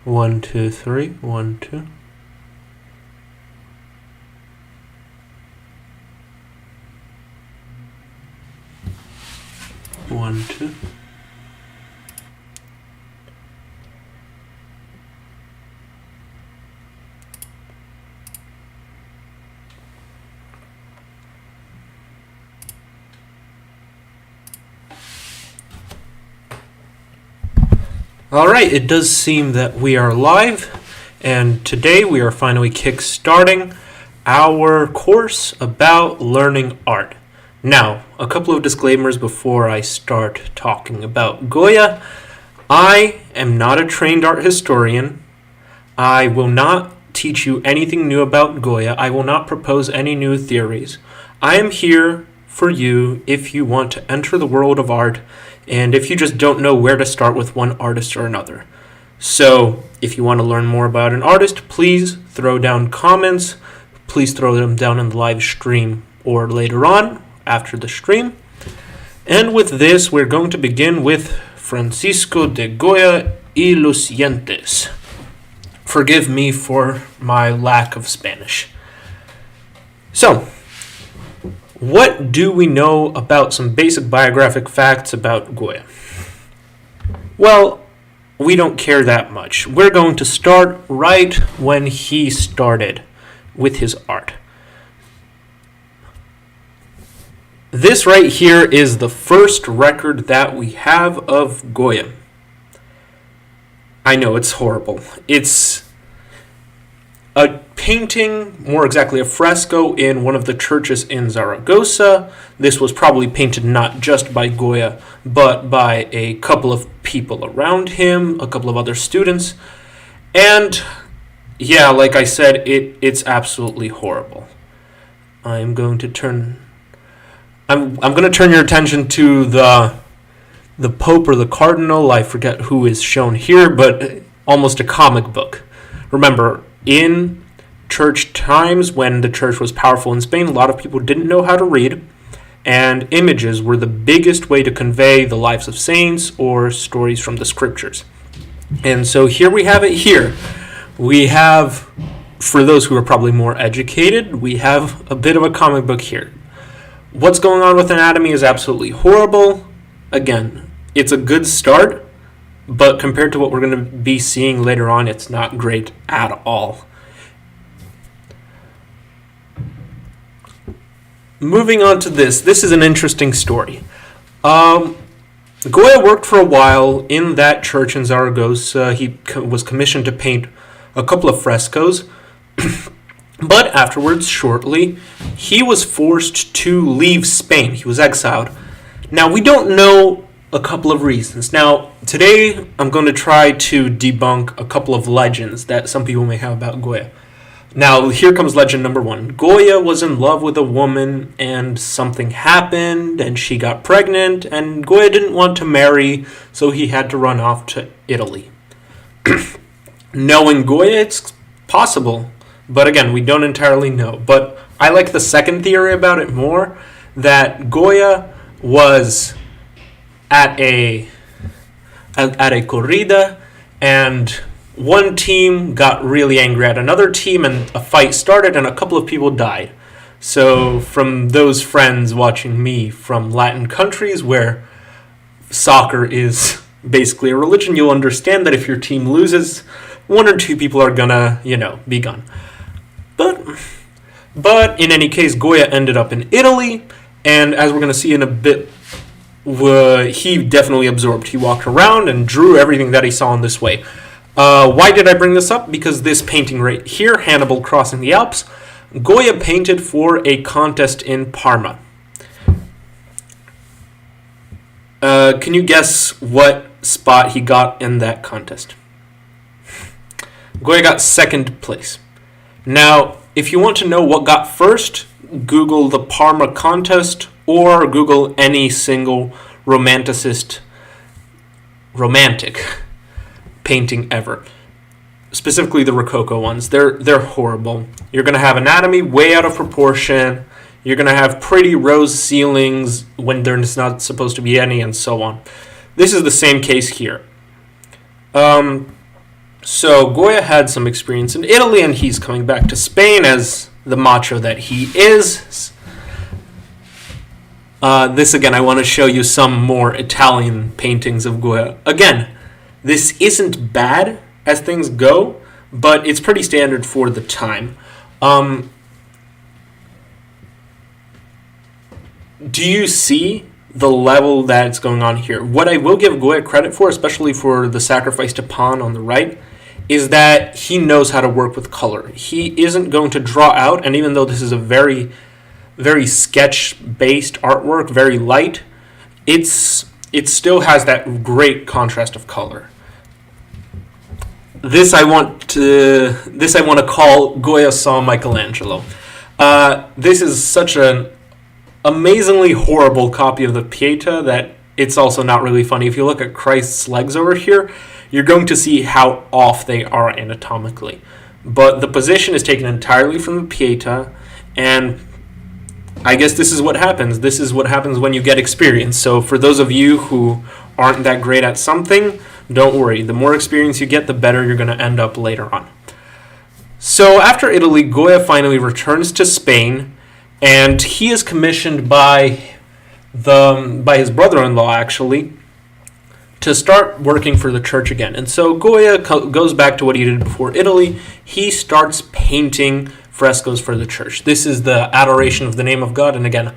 1, 2, 3. 1, 2. One, two. Alright, it does seem that we are live, and today we are finally kick-starting our course about learning art. Now, a couple of disclaimers before I start talking about Goya. I am not a trained art historian. I will not teach you anything new about Goya. I will not propose any new theories. I am here for you if you want to enter the world of art and if you just don't know where to start with one artist or another. So, if you want to learn more about an artist, please throw down comments. Please throw them down in the live stream or later on after the stream. And with this, we're going to begin with Francisco de Goya y Lucientes. Forgive me for my lack of Spanish. So, what do we know about some basic biographic facts about Goya? Well, we don't care that much. We're going to start right when he started with his art. This right here is the first record that we have of Goya. I know, it's horrible. It's a painting, more exactly a fresco, in one of the churches in Zaragoza. This was probably painted not just by Goya, but by a couple of people around him, a couple of other students. And yeah, like I said, it's absolutely horrible. I'm going to turn your attention to the Pope or the Cardinal. I forget who is shown here, but almost a comic book. Remember, in church times, when the church was powerful in Spain, a lot of people didn't know how to read, and images were the biggest way to convey the lives of saints or stories from the scriptures. And so here we have it here. We have, for those who are probably more educated, we have a bit of a comic book here. What's going on with anatomy is absolutely horrible. Again, it's a good start, but compared to what we're going to be seeing later on, it's not great at all. Moving on to this is an interesting story. Goya worked for a while in that church in Zaragoza. He was commissioned to paint a couple of frescoes, but afterwards, shortly, he was forced to leave Spain. He was exiled. Now, we don't know a couple of reasons. Now, today I'm going to try to debunk a couple of legends that some people may have about Goya. Now, here comes legend number one. Goya was in love with a woman and something happened and she got pregnant and Goya didn't want to marry, so he had to run off to Italy. Knowing Goya, it's possible, but again, we don't entirely know. But I like the second theory about it more, that Goya was at a corrida, and one team got really angry at another team, and a fight started, and a couple of people died. So from those friends watching me from Latin countries where soccer is basically a religion, you'll understand that if your team loses, one or two people are gonna, be gone. But in any case, Goya ended up in Italy, and as we're going to see in a bit, he definitely absorbed. He walked around and drew everything that he saw in this way. Why did I bring this up? Because this painting right here, Hannibal crossing the Alps, Goya painted for a contest in Parma. Can you guess what spot he got in that contest? Goya got second place. Now, if you want to know what got first, Google the Parma contest or Google any single romantic painting ever. Specifically the Rococo ones. They're horrible. You're going to have anatomy way out of proportion. You're going to have pretty rose ceilings when there's not supposed to be any, and so on. This is the same case here. So Goya had some experience in Italy, and he's coming back to Spain as the macho that he is. This again, I want to show you some more Italian paintings of Goya. Again, this isn't bad as things go, but it's pretty standard for the time. Do you see the level that's going on here? What I will give Goya credit for, especially for the sacrifice to Pan on the right, is that he knows how to work with color. He isn't going to draw out, and even though this is a very, very sketch-based artwork, very light, it still has that great contrast of color. This I want to call Goya saw Michelangelo. This is such an amazingly horrible copy of the Pieta that it's also not really funny. If you look at Christ's legs over here, you're going to see how off they are anatomically. But the position is taken entirely from the Pieta, and I guess this is what happens. This is what happens when you get experience. So for those of you who aren't that great at something, don't worry. The more experience you get, the better you're going to end up later on. So after Italy, Goya finally returns to Spain, and he is commissioned by his brother-in-law, actually, to start working for the church again. And so Goya goes back to what he did before Italy. He starts painting frescoes for the church. This is the adoration of the name of God, and again,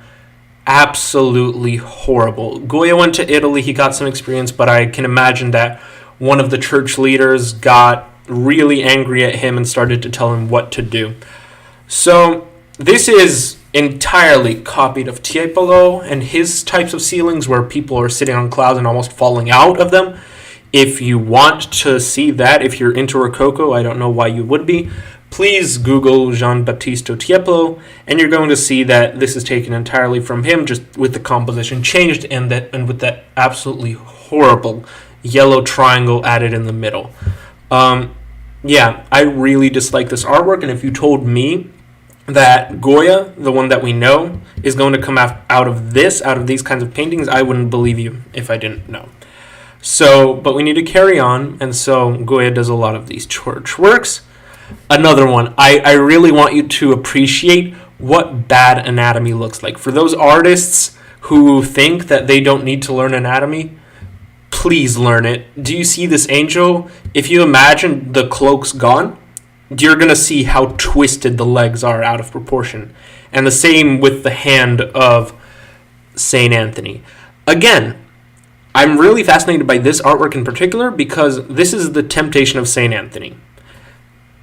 absolutely horrible. Goya went to Italy, he got some experience, but I can imagine that one of the church leaders got really angry at him and started to tell him what to do. So this is entirely copied of Tiepolo and his types of ceilings where people are sitting on clouds and almost falling out of them. If you want to see that, if you're into Rococo, I don't know why you would be, please Google Giambattista Tiepolo, and you're going to see that this is taken entirely from him, just with the composition changed and with that absolutely horrible yellow triangle added in the middle. Yeah, I really dislike this artwork, and if you told me that Goya, the one that we know, is going to come out of these kinds of paintings, I wouldn't believe you if I didn't know. So, but we need to carry on, and so Goya does a lot of these church works. Another one, I really want you to appreciate what bad anatomy looks like. For those artists who think that they don't need to learn anatomy, please learn it. Do you see this angel? If you imagine the cloak's gone, you're going to see how twisted the legs are out of proportion. And the same with the hand of St. Anthony. Again, I'm really fascinated by this artwork in particular because this is the Temptation of St. Anthony.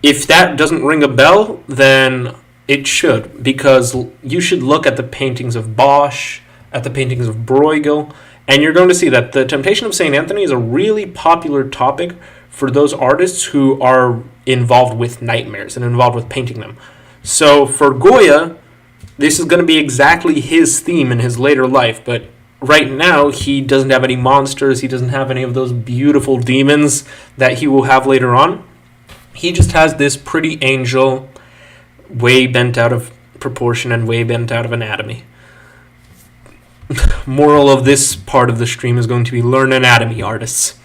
If that doesn't ring a bell, then it should, because you should look at the paintings of Bosch, at the paintings of Bruegel, and you're going to see that the Temptation of St. Anthony is a really popular topic for those artists who are involved with nightmares and involved with painting them. So for Goya, this is going to be exactly his theme in his later life, but right now he doesn't have any monsters, he doesn't have any of those beautiful demons that he will have later on. He just has this pretty angel way bent out of proportion and way bent out of anatomy. Moral of this part of the stream is going to be learn anatomy, artists.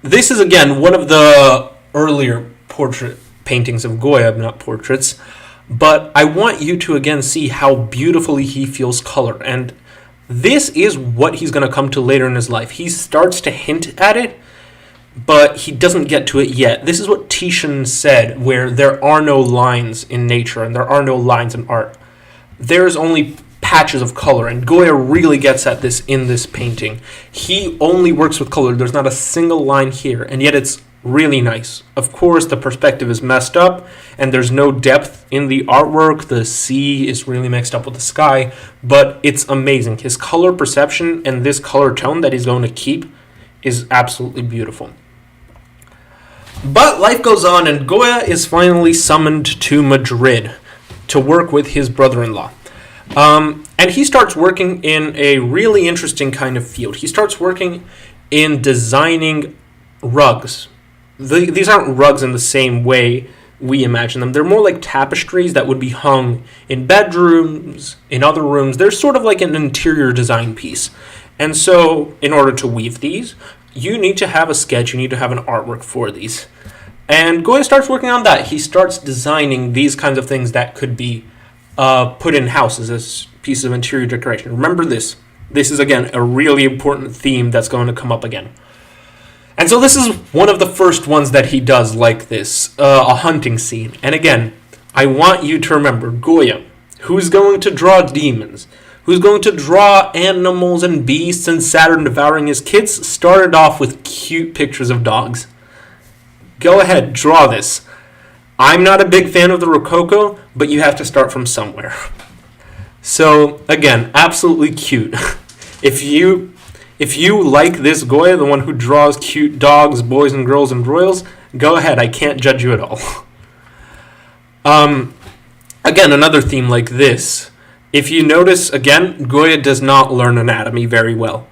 This is, again, one of the earlier portrait paintings of Goya, not portraits, but I want you to, again, see how beautifully he feels color, and this is what he's going to come to later in his life. He starts to hint at it, but he doesn't get to it yet. This is what Titian said, where there are no lines in nature and there are no lines in art. There's only patches of color, and Goya really gets at this in this painting. He only works with color. There's not a single line here, and yet it's really nice. Of course, the perspective is messed up, and there's no depth in the artwork. The sea is really mixed up with the sky, but it's amazing. His color perception and this color tone that he's going to keep is absolutely beautiful. But life goes on, and Goya is finally summoned to Madrid to work with his brother-in-law. And he starts working in a really interesting kind of field. He starts working in designing rugs. These aren't rugs in the same way we imagine them. They're more like tapestries that would be hung in bedrooms, in other rooms. They're sort of like an interior design piece. And so, in order to weave these, you need to have a sketch, you need to have an artwork for these. And Goya starts working on that. He starts designing these kinds of things that could be put in houses as pieces of interior decoration. Remember this. This is, again, a really important theme that's going to come up again. And so this is one of the first ones that he does like this, a hunting scene. And again, I want you to remember, Goya, who's going to draw demons, who's going to draw animals and beasts and Saturn devouring his kids, started off with cute pictures of dogs. Go ahead, draw this. I'm not a big fan of the Rococo, but you have to start from somewhere. So, again, absolutely cute. If you like this Goya, the one who draws cute dogs, boys and girls, and royals, go ahead. I can't judge you at all. Again, another theme like this. If you notice, again, Goya does not learn anatomy very well.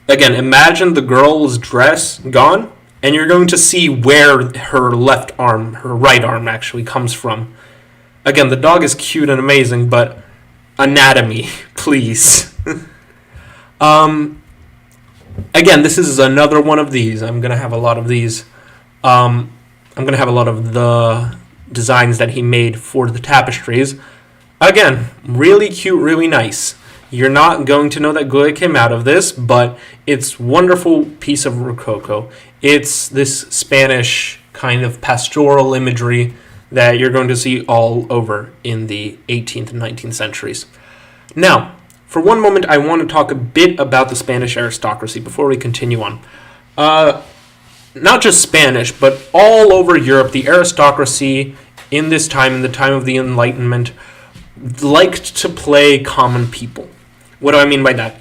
Again, imagine the girl's dress gone, and you're going to see where her left arm, her right arm actually comes from. Again, the dog is cute and amazing, but anatomy, please. Again, this is another one of these. I'm going to have a lot of these. I'm going to have a lot of the designs that he made for the tapestries. Again, really cute, really nice. You're not going to know that Goya came out of this, but it's a wonderful piece of Rococo. It's this Spanish kind of pastoral imagery that you're going to see all over in the 18th and 19th centuries. Now, for one moment, I want to talk a bit about the Spanish aristocracy before we continue on. Not just Spanish, but all over Europe, the aristocracy in this time, in the time of the Enlightenment, liked to play common people. What do I mean by that?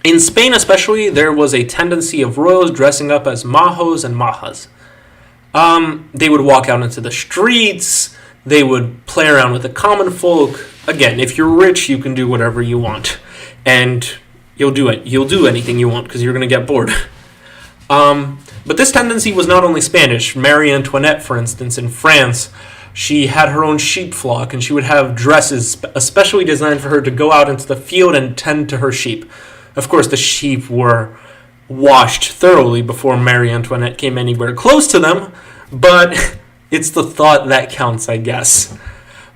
In Spain especially, there was a tendency of royals dressing up as majos and majas. They would walk out into the streets, they would play around with the common folk. Again, if you're rich, you can do whatever you want. And you'll do it. You'll do anything you want because you're going to get bored. But this tendency was not only Spanish. Marie Antoinette, for instance, in France, she had her own sheep flock, and she would have dresses especially designed for her to go out into the field and tend to her sheep. Of course, the sheep were washed thoroughly before Marie Antoinette came anywhere close to them, but it's the thought that counts, I guess.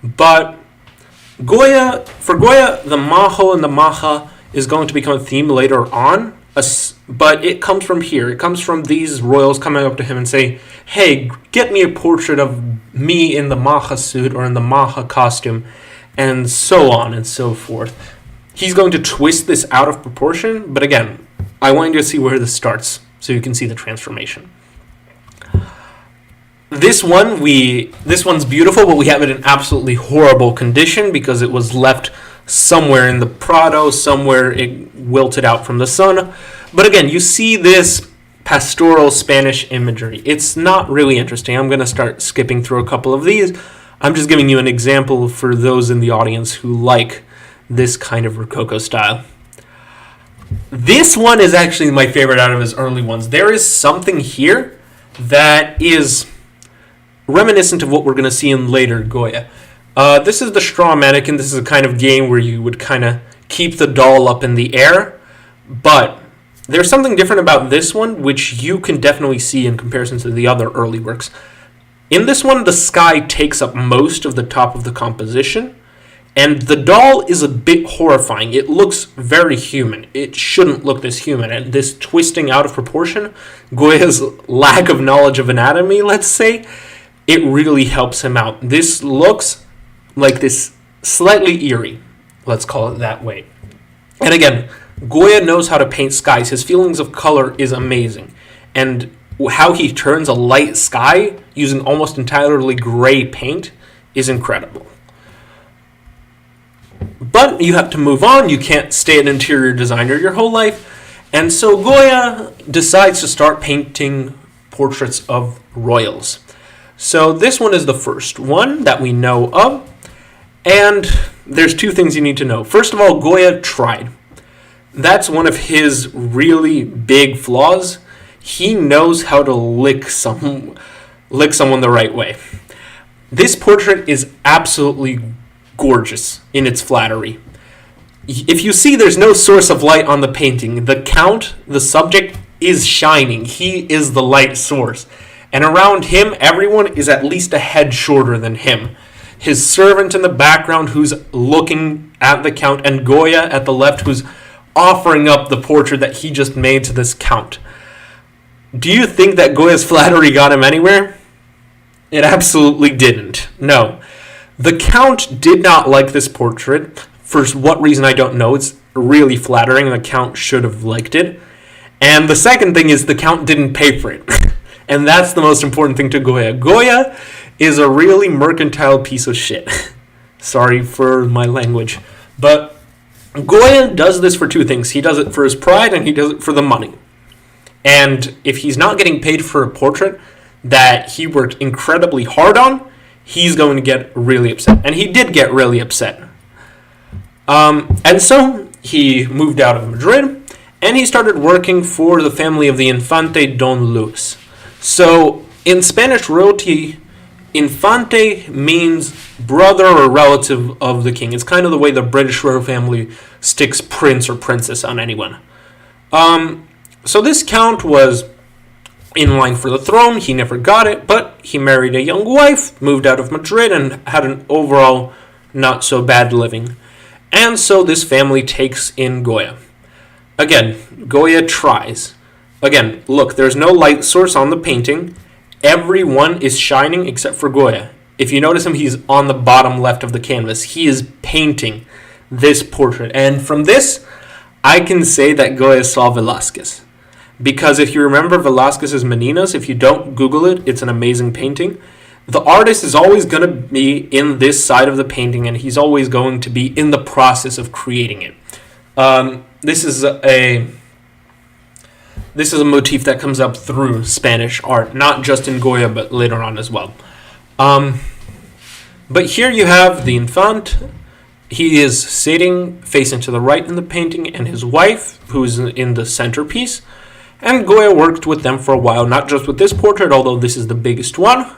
But for Goya, the majo and the maja is going to become a theme later on, but it comes from here. It comes from these royals coming up to him and say, hey, get me a portrait of me in the maja suit or in the maja costume, and so on and so forth. He's going to twist this out of proportion, but again, I want you to see where this starts so you can see the transformation. This one's beautiful, but we have it in absolutely horrible condition because it was left somewhere in the Prado, somewhere it wilted out from the sun. But again, you see this pastoral Spanish imagery. It's not really interesting. I'm going to start skipping through a couple of these. I'm just giving you an example for those in the audience who like this kind of Rococo style. This one is actually my favorite out of his early ones. There is something here that is reminiscent of what we're going to see in later Goya. This is the straw mannequin. This is a kind of game where you would kind of keep the doll up in the air, but there's something different about this one, which you can definitely see in comparison to the other early works. In this one, the sky takes up most of the top of the composition, and the doll is a bit horrifying. It looks very human. It shouldn't look this human, and this twisting out of proportion, Goya's lack of knowledge of anatomy, let's say, it really helps him out. This looks like this slightly eerie, let's call it that way. And again, Goya knows how to paint skies. His feelings of color is amazing. And how he turns a light sky using almost entirely gray paint is incredible. But you have to move on. You can't stay an interior designer your whole life. And so Goya decides to start painting portraits of royals. So this one is the first one that we know of. And there's two things you need to know. First of all, Goya tried. That's one of his really big flaws. He knows how to lick someone the right way. This portrait is absolutely gorgeous in its flattery. If you see there's no source of light on the painting, the count, the subject, is shining. He is the light source. And around him, everyone is at least a head shorter than him. His servant in the background who's looking at the count, and Goya at the left who's offering up the portrait that he just made to this count. Do you think that Goya's flattery got him anywhere? It absolutely didn't. No. The count did not like this portrait. For what reason, I don't know. It's really flattering. The count should have liked it. And the second thing is the count didn't pay for it. And that's the most important thing to Goya. Goya is a really mercantile piece of shit. Sorry for my language. But Goya does this for two things. He does it for his pride and he does it for the money. And if he's not getting paid for a portrait that he worked incredibly hard on, he's going to get really upset. And he did get really upset. And so he moved out of Madrid and he started working for the family of the Infante Don Luis. So in Spanish royalty, Infante means brother or relative of the king. It's kind of the way the British royal family sticks prince or princess on anyone. So this count was in line for the throne. He never got it, but he married a young wife, moved out of Madrid, and had an overall not so bad living. And so this family takes in Goya. Again, Goya tries. Again, look, there's no light source on the painting. Everyone is shining except for Goya. If you notice him, he's on the bottom left of the canvas. He is painting this portrait. And from this, I can say that Goya saw Velázquez. Because if you remember Velázquez's Meninas, if you don't Google it, it's an amazing painting. The artist is always going to be in this side of the painting, and he's always going to be in the process of creating it. This is a motif that comes up through Spanish art, not just in Goya, but later on as well. But here you have the Infant. He is sitting facing to the right in the painting, and his wife, who is in the centerpiece. And Goya worked with them for a while, not just with this portrait, although this is the biggest one.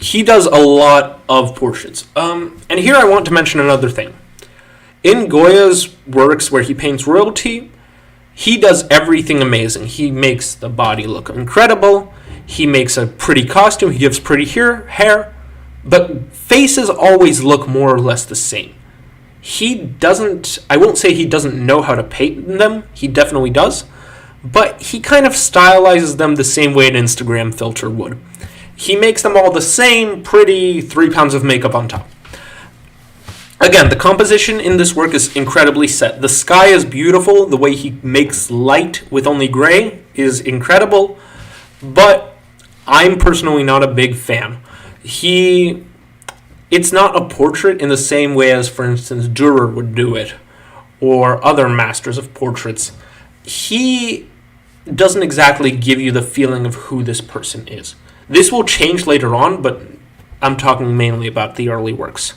He does a lot of portraits. And here I want to mention another thing. In Goya's works where he paints royalty, he does everything amazing. He makes the body look incredible. He makes a pretty costume. He gives pretty hair. But faces always look more or less the same. I won't say he doesn't know how to paint them. He definitely does. But he kind of stylizes them the same way an Instagram filter would. He makes them all the same, pretty 3 pounds of makeup on top. Again, the composition in this work is incredibly set. The sky is beautiful. The way he makes light with only gray is incredible. But I'm personally not a big fan. It's not a portrait in the same way as, for instance, Dürer would do it, or other masters of portraits. He doesn't exactly give you the feeling of who this person is. This will change later on, but I'm talking mainly about the early works.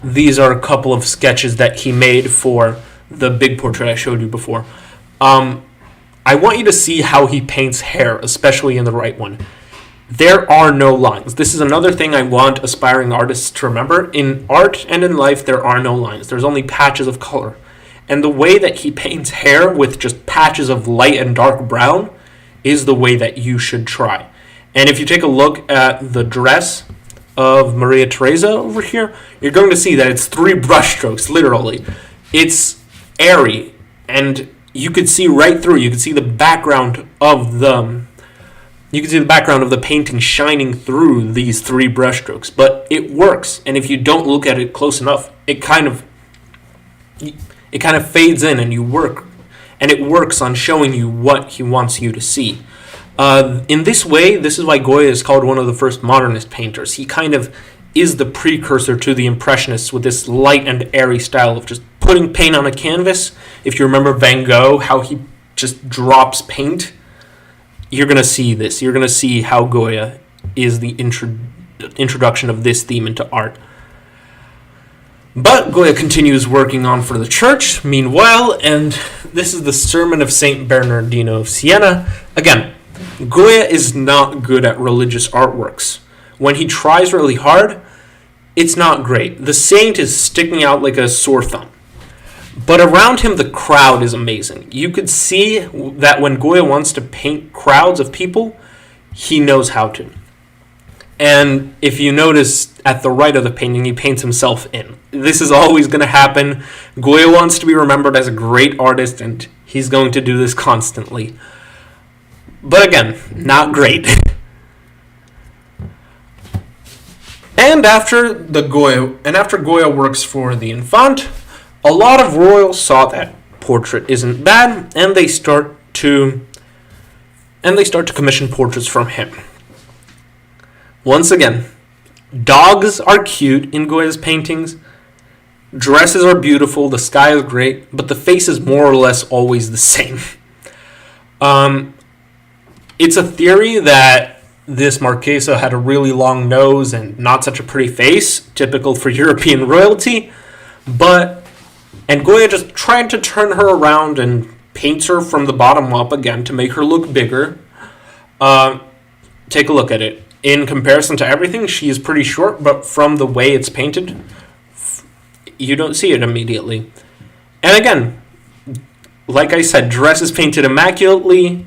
These are a couple of sketches that he made for the big portrait I showed you before. I want you to see how he paints hair, especially in the right one. There are no lines. This is another thing I want aspiring artists to remember. In art and in life, there are no lines. There's only patches of color. And the way that he paints hair with just patches of light and dark brown is the way that you should try. And if you take a look at the dress of Maria Teresa over here, you're going to see that it's 3 brushstrokes, literally. It's airy, and you could see right through. You could see the background of the painting shining through these 3 brushstrokes. But it works, and if you don't look at it close enough, it kind of fades in, and it works on showing you what he wants you to see. In this way, this is why Goya is called one of the first modernist painters. He kind of is the precursor to the Impressionists with this light and airy style of just putting paint on a canvas. If you remember Van Gogh, how he just drops paint, you're going to see this. You're going to see how Goya is the introduction of this theme into art. But Goya continues working on for the church, meanwhile, and this is the Sermon of St. Bernardino of Siena. Again, Goya is not good at religious artworks. When he tries really hard, it's not great. The saint is sticking out like a sore thumb. But around him, the crowd is amazing. You could see that when Goya wants to paint crowds of people, he knows how to. And if you notice at the right of the painting, he paints himself in. This is always going to happen. Goya wants to be remembered as a great artist, and he's going to do this constantly. But again, not great. And after Goya works for the Infant, a lot of royals saw that portrait isn't bad, and they start to commission portraits from him. Once again, dogs are cute in Goya's paintings, dresses are beautiful, the sky is great, but the face is more or less always the same. It's a theory that this Marquesa had a really long nose and not such a pretty face, typical for European royalty, and Goya just tried to turn her around and paints her from the bottom up again to make her look bigger. Take a look at it. In comparison to everything, she is pretty short, but from the way it's painted, you don't see it immediately. And again, like I said, dress is painted immaculately.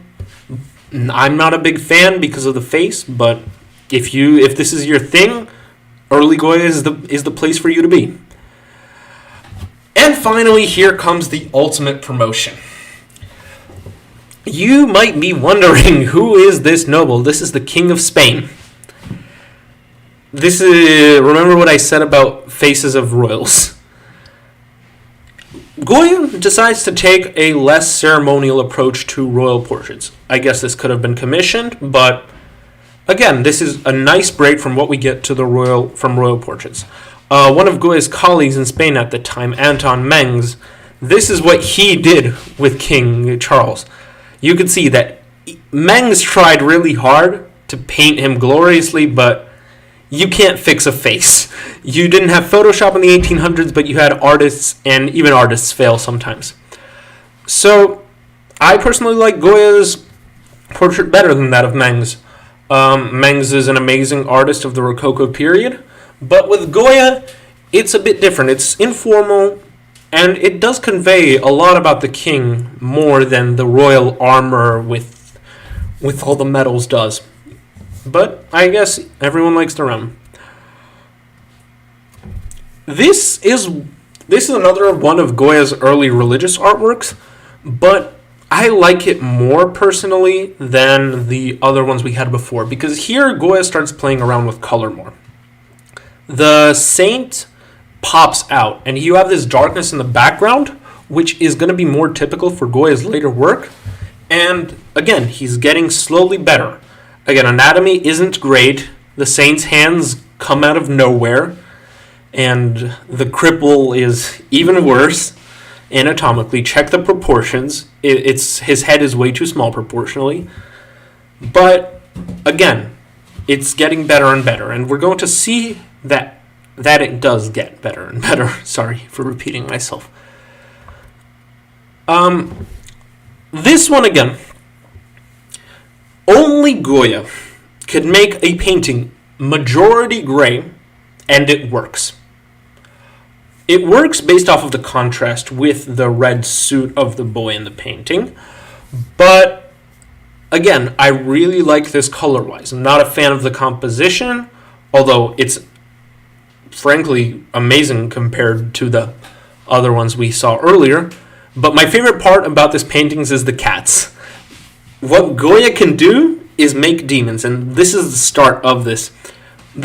I'm not a big fan because of the face, but if this is your thing, early Goya is the place for you to be. And finally, here comes the ultimate promotion. You might be wondering, who is this noble? This is the King of Spain. Remember what I said about faces of royals. Goya decides to take a less ceremonial approach to royal portraits. I guess this could have been commissioned, but again, this is a nice break from what we get from royal portraits. One of Goya's colleagues in Spain at the time, Anton Mengs, this is what he did with King Charles. You could see that Mengs tried really hard to paint him gloriously, but you can't fix a face. You didn't have Photoshop in the 1800s, but you had artists, and even artists fail sometimes. So, I personally like Goya's portrait better than that of Mengs. Mengs is an amazing artist of the Rococo period, but with Goya, it's a bit different. It's informal, and it does convey a lot about the king more than the royal armor with all the medals does. But I guess everyone likes the rum. This is another one of Goya's early religious artworks, but I like it more personally than the other ones we had before, because here Goya starts playing around with color more. The saint pops out, and you have this darkness in the background, which is going to be more typical for Goya's later work. And again, he's getting slowly better. Again, anatomy isn't great. The saint's hands come out of nowhere, and the cripple is even worse anatomically. Check the proportions. His head is way too small proportionally. But again, it's getting better and better, and we're going to see that it does get better and better. Sorry for repeating myself. This one again. Only Goya could make a painting majority gray, and it works. It works based off of the contrast with the red suit of the boy in the painting, but again, I really like this color-wise. I'm not a fan of the composition, although it's frankly amazing compared to the other ones we saw earlier, but my favorite part about this paintings is the cats. What Goya can do is make demons, and this is the start of this.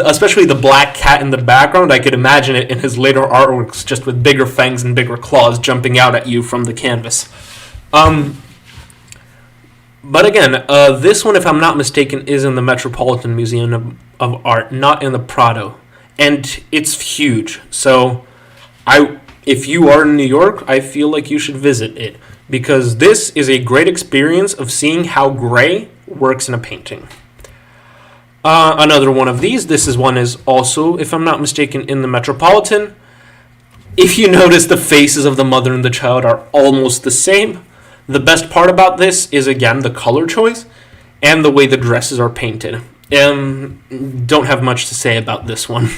Especially the black cat in the background, I could imagine it in his later artworks, just with bigger fangs and bigger claws jumping out at you from the canvas. But again, this one, if I'm not mistaken, is in the Metropolitan Museum of Art, not in the Prado. And it's huge, so if you are in New York, I feel like you should visit it, because this is a great experience of seeing how gray works in a painting. Another one of these, this one is also, if I'm not mistaken, in the Metropolitan. If you notice, the faces of the mother and the child are almost the same. The best part about this is, again, the color choice and the way the dresses are painted. Don't have much to say about this one.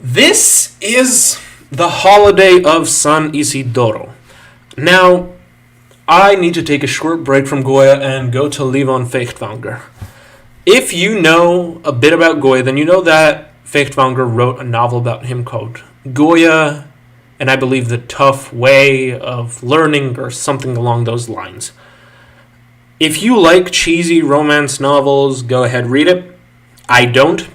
This is the holiday of San Isidoro. Now, I need to take a short break from Goya and go to Levon Feuchtwanger. If you know a bit about Goya, then you know that Feuchtwanger wrote a novel about him called Goya, and I believe The Tough Way of Learning, or something along those lines. If you like cheesy romance novels, go ahead, read it. I don't,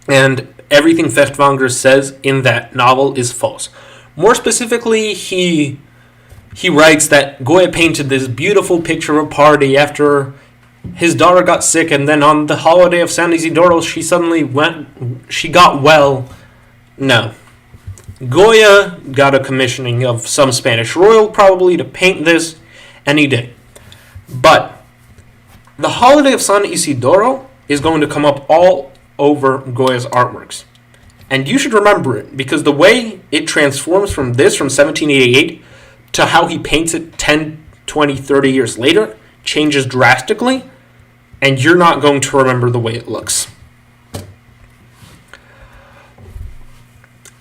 and everything Feuchtwanger says in that novel is false. More specifically, he writes that Goya painted this beautiful picture of a party after his daughter got sick, and then on the holiday of San Isidoro, she got well. No. Goya got a commissioning of some Spanish royal, probably, to paint this, and he did. But the holiday of San Isidoro is going to come up all over Goya's artworks. And you should remember it, because the way it transforms from 1788, to how he paints it 10, 20, 30 years later, changes drastically, and you're not going to remember the way it looks.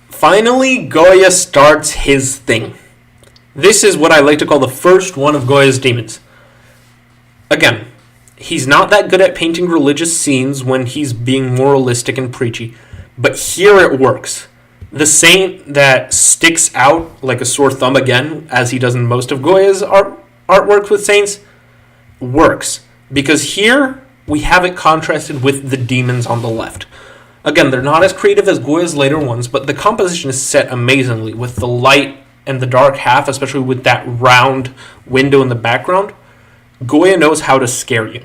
Finally, Goya starts his thing. This is what I like to call the first one of Goya's demons. Again, he's not that good at painting religious scenes when he's being moralistic and preachy, but here it works. The saint that sticks out like a sore thumb, again, as he does in most of Goya's artwork with saints, works. Because here we have it contrasted with the demons on the left. Again, they're not as creative as Goya's later ones, but the composition is set amazingly with the light and the dark half, especially with that round window in the background. Goya knows how to scare you.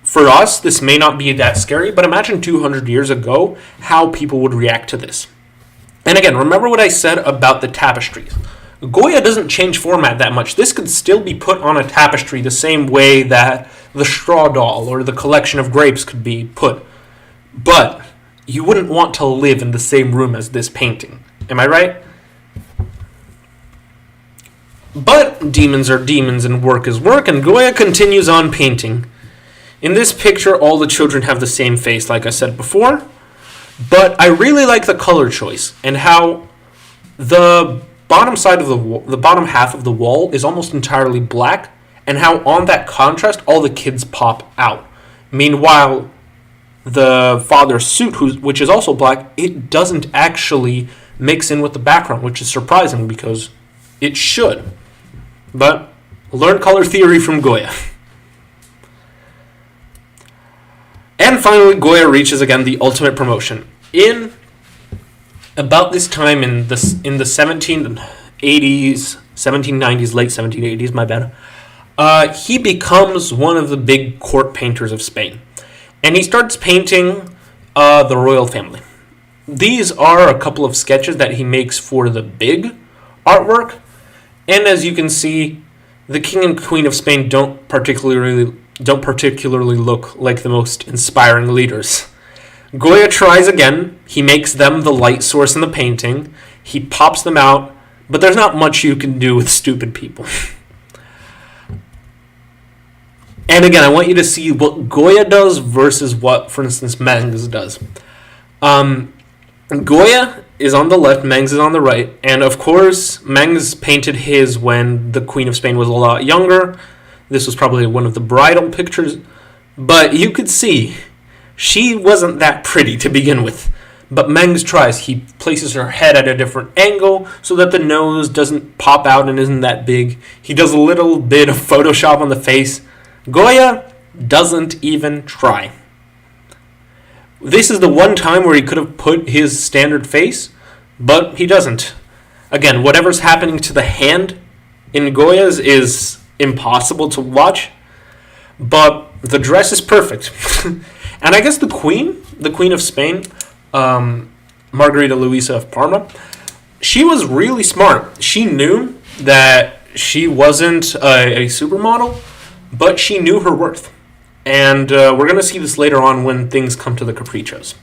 For us, this may not be that scary, but imagine 200 years ago how people would react to this. And again, remember what I said about the tapestries. Goya doesn't change format that much. This could still be put on a tapestry the same way that the straw doll or the collection of grapes could be put. But you wouldn't want to live in the same room as this painting. Am I right? But demons are demons and work is work, and Goya continues on painting. In this picture, all the children have the same face, like I said before. But I really like the color choice and how the bottom side of the bottom half of the wall is almost entirely black, and how on that contrast all the kids pop out. Meanwhile, the father's suit, which is also black, it doesn't actually mix in with the background, which is surprising because it should. But learn color theory from Goya. And finally, Goya reaches again the ultimate promotion. In about this time in the 1780s, 1790s, late 1780s, my bad, he becomes one of the big court painters of Spain. And he starts painting the royal family. These are a couple of sketches that he makes for the big artwork. And as you can see, the king and queen of Spain don't particularly look like the most inspiring leaders. Goya tries again. He makes them the light source in the painting. He pops them out, but there's not much you can do with stupid people. And again, I want you to see what Goya does versus what, for instance, Mengs does. Goya is on the left, Mengs is on the right, and of course, Mengs painted his when the Queen of Spain was a lot younger. This was probably one of the bridal pictures, but you could see she wasn't that pretty to begin with. But Mengs tries. He places her head at a different angle so that the nose doesn't pop out and isn't that big. He does a little bit of Photoshop on the face. Goya doesn't even try. This is the one time where he could have put his standard face, but he doesn't. Again, whatever's happening to the hand in Goya's is impossible to watch, but the dress is perfect. And I guess the Queen of Spain, Margarita Luisa of Parma, she was really smart. She knew that she wasn't a supermodel, but she knew her worth. And we're going to see this later on when things come to the caprichos.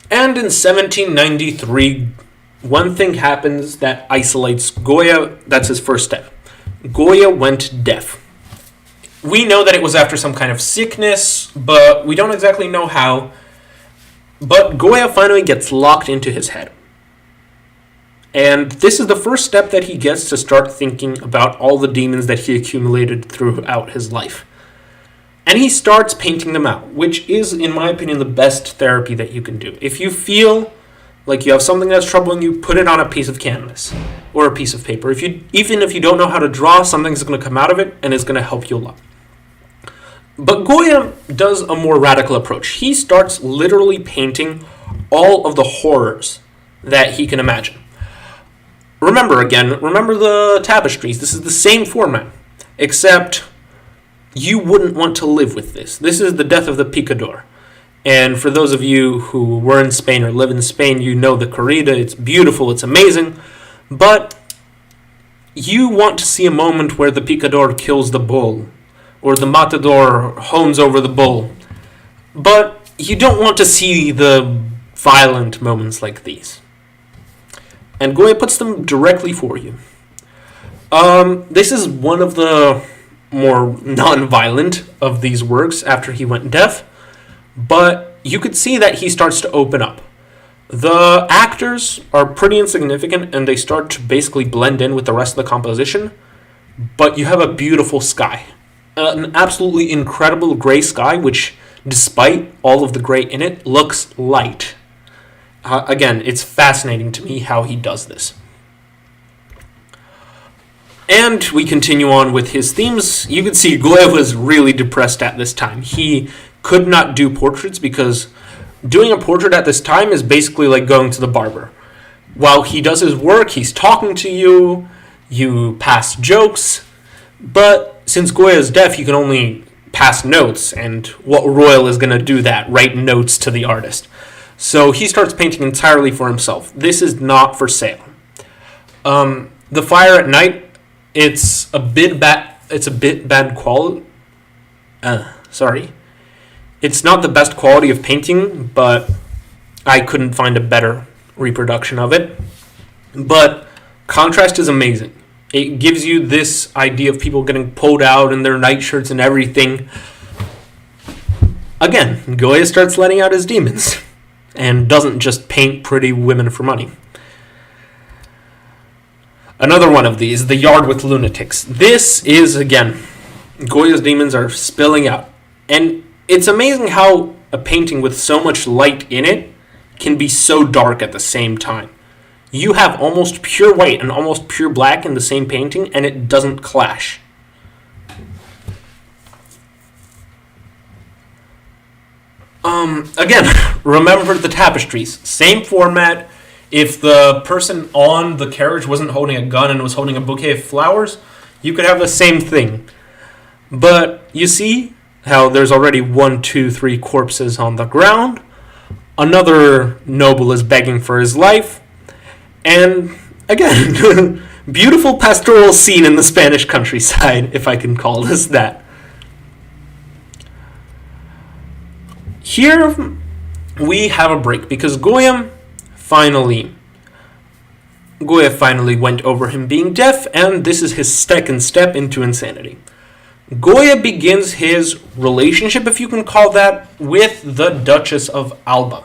And in 1793, one thing happens that isolates Goya. That's his first step. Goya went deaf. We know that it was after some kind of sickness, but we don't exactly know how. But Goya finally gets locked into his head. And this is the first step that he gets to start thinking about all the demons that he accumulated throughout his life. And he starts painting them out, which is, in my opinion, the best therapy that you can do. If you feel like you have something that's troubling you, put it on a piece of canvas or a piece of paper. Even if you don't know how to draw, something's going to come out of it and it's going to help you a lot. But Goya does a more radical approach. He starts literally painting all of the horrors that he can imagine. Remember the tapestries. This is the same format, except you wouldn't want to live with this. This is the death of the picador. And for those of you who were in Spain or live in Spain, you know the corrida. It's beautiful, it's amazing. But you want to see a moment where the picador kills the bull, or the matador hones over the bull. But you don't want to see the violent moments like these. And Goya puts them directly for you. This is one of the more non-violent of these works after he went deaf, but you could see that he starts to open up. The actors are pretty insignificant and they start to basically blend in with the rest of the composition, but you have a beautiful sky. An absolutely incredible gray sky, which, despite all of the gray in it, looks light. Again, it's fascinating to me how he does this. And we continue on with his themes. You can see Goya was really depressed at this time. He could not do portraits because doing a portrait at this time is basically like going to the barber. While he does his work, he's talking to you, you pass jokes, but since Goya is deaf, you can only pass notes, and what royal is going to do that? Write notes to the artist. So he starts painting entirely for himself. This is not for sale. The Fire at Night, it's a bit bad quality. It's not the best quality of painting, but I couldn't find a better reproduction of it. But contrast is amazing. It gives you this idea of people getting pulled out in their nightshirts and everything. Again, Goya starts letting out his demons and doesn't just paint pretty women for money. Another one of these, The Yard with Lunatics. This is, again, Goya's demons are spilling out. And it's amazing how a painting with so much light in it can be so dark at the same time. You have almost pure white and almost pure black in the same painting, and it doesn't clash. Again, remember the tapestries. Same format. If the person on the carriage wasn't holding a gun and was holding a bouquet of flowers, you could have the same thing. But you see how there's already 1, 2, 3 corpses on the ground. Another noble is begging for his life. And again, beautiful pastoral scene in the Spanish countryside, if I can call this that. Here we have a break because Goya finally went over him being deaf, and this is his second step into insanity. Goya begins his relationship, if you can call that, with the Duchess of Alba.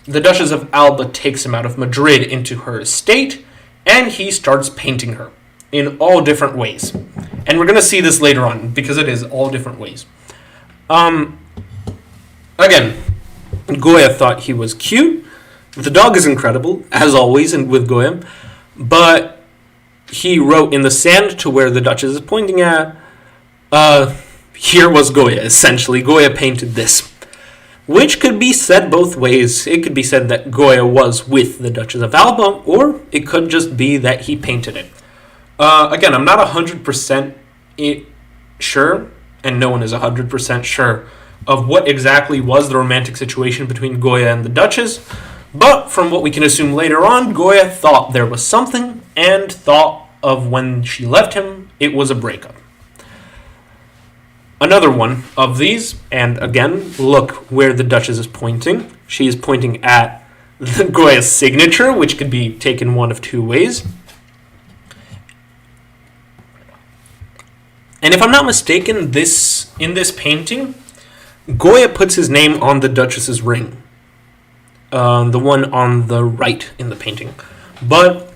The Duchess of Alba takes him out of Madrid into her estate, and he starts painting her in all different ways. And we're going to see this later on, because it is all different ways. Again, Goya thought he was cute. The dog is incredible, as always, and with Goya. But he wrote in the sand to where the Duchess is pointing at, here was Goya, essentially. Goya painted this. Which could be said both ways. It could be said that Goya was with the Duchess of Alba, or it could just be that he painted it. Again, I'm not 100% sure, and no one is 100% sure, of what exactly was the romantic situation between Goya and the Duchess, but from what we can assume later on, Goya thought there was something, and thought of when she left him, it was a breakup. Another one of these, and again, look where the Duchess is pointing. She is pointing at the Goya's signature, which could be taken one of two ways. And if I'm not mistaken, in this painting, Goya puts his name on the Duchess's ring. the one on the right in the painting. But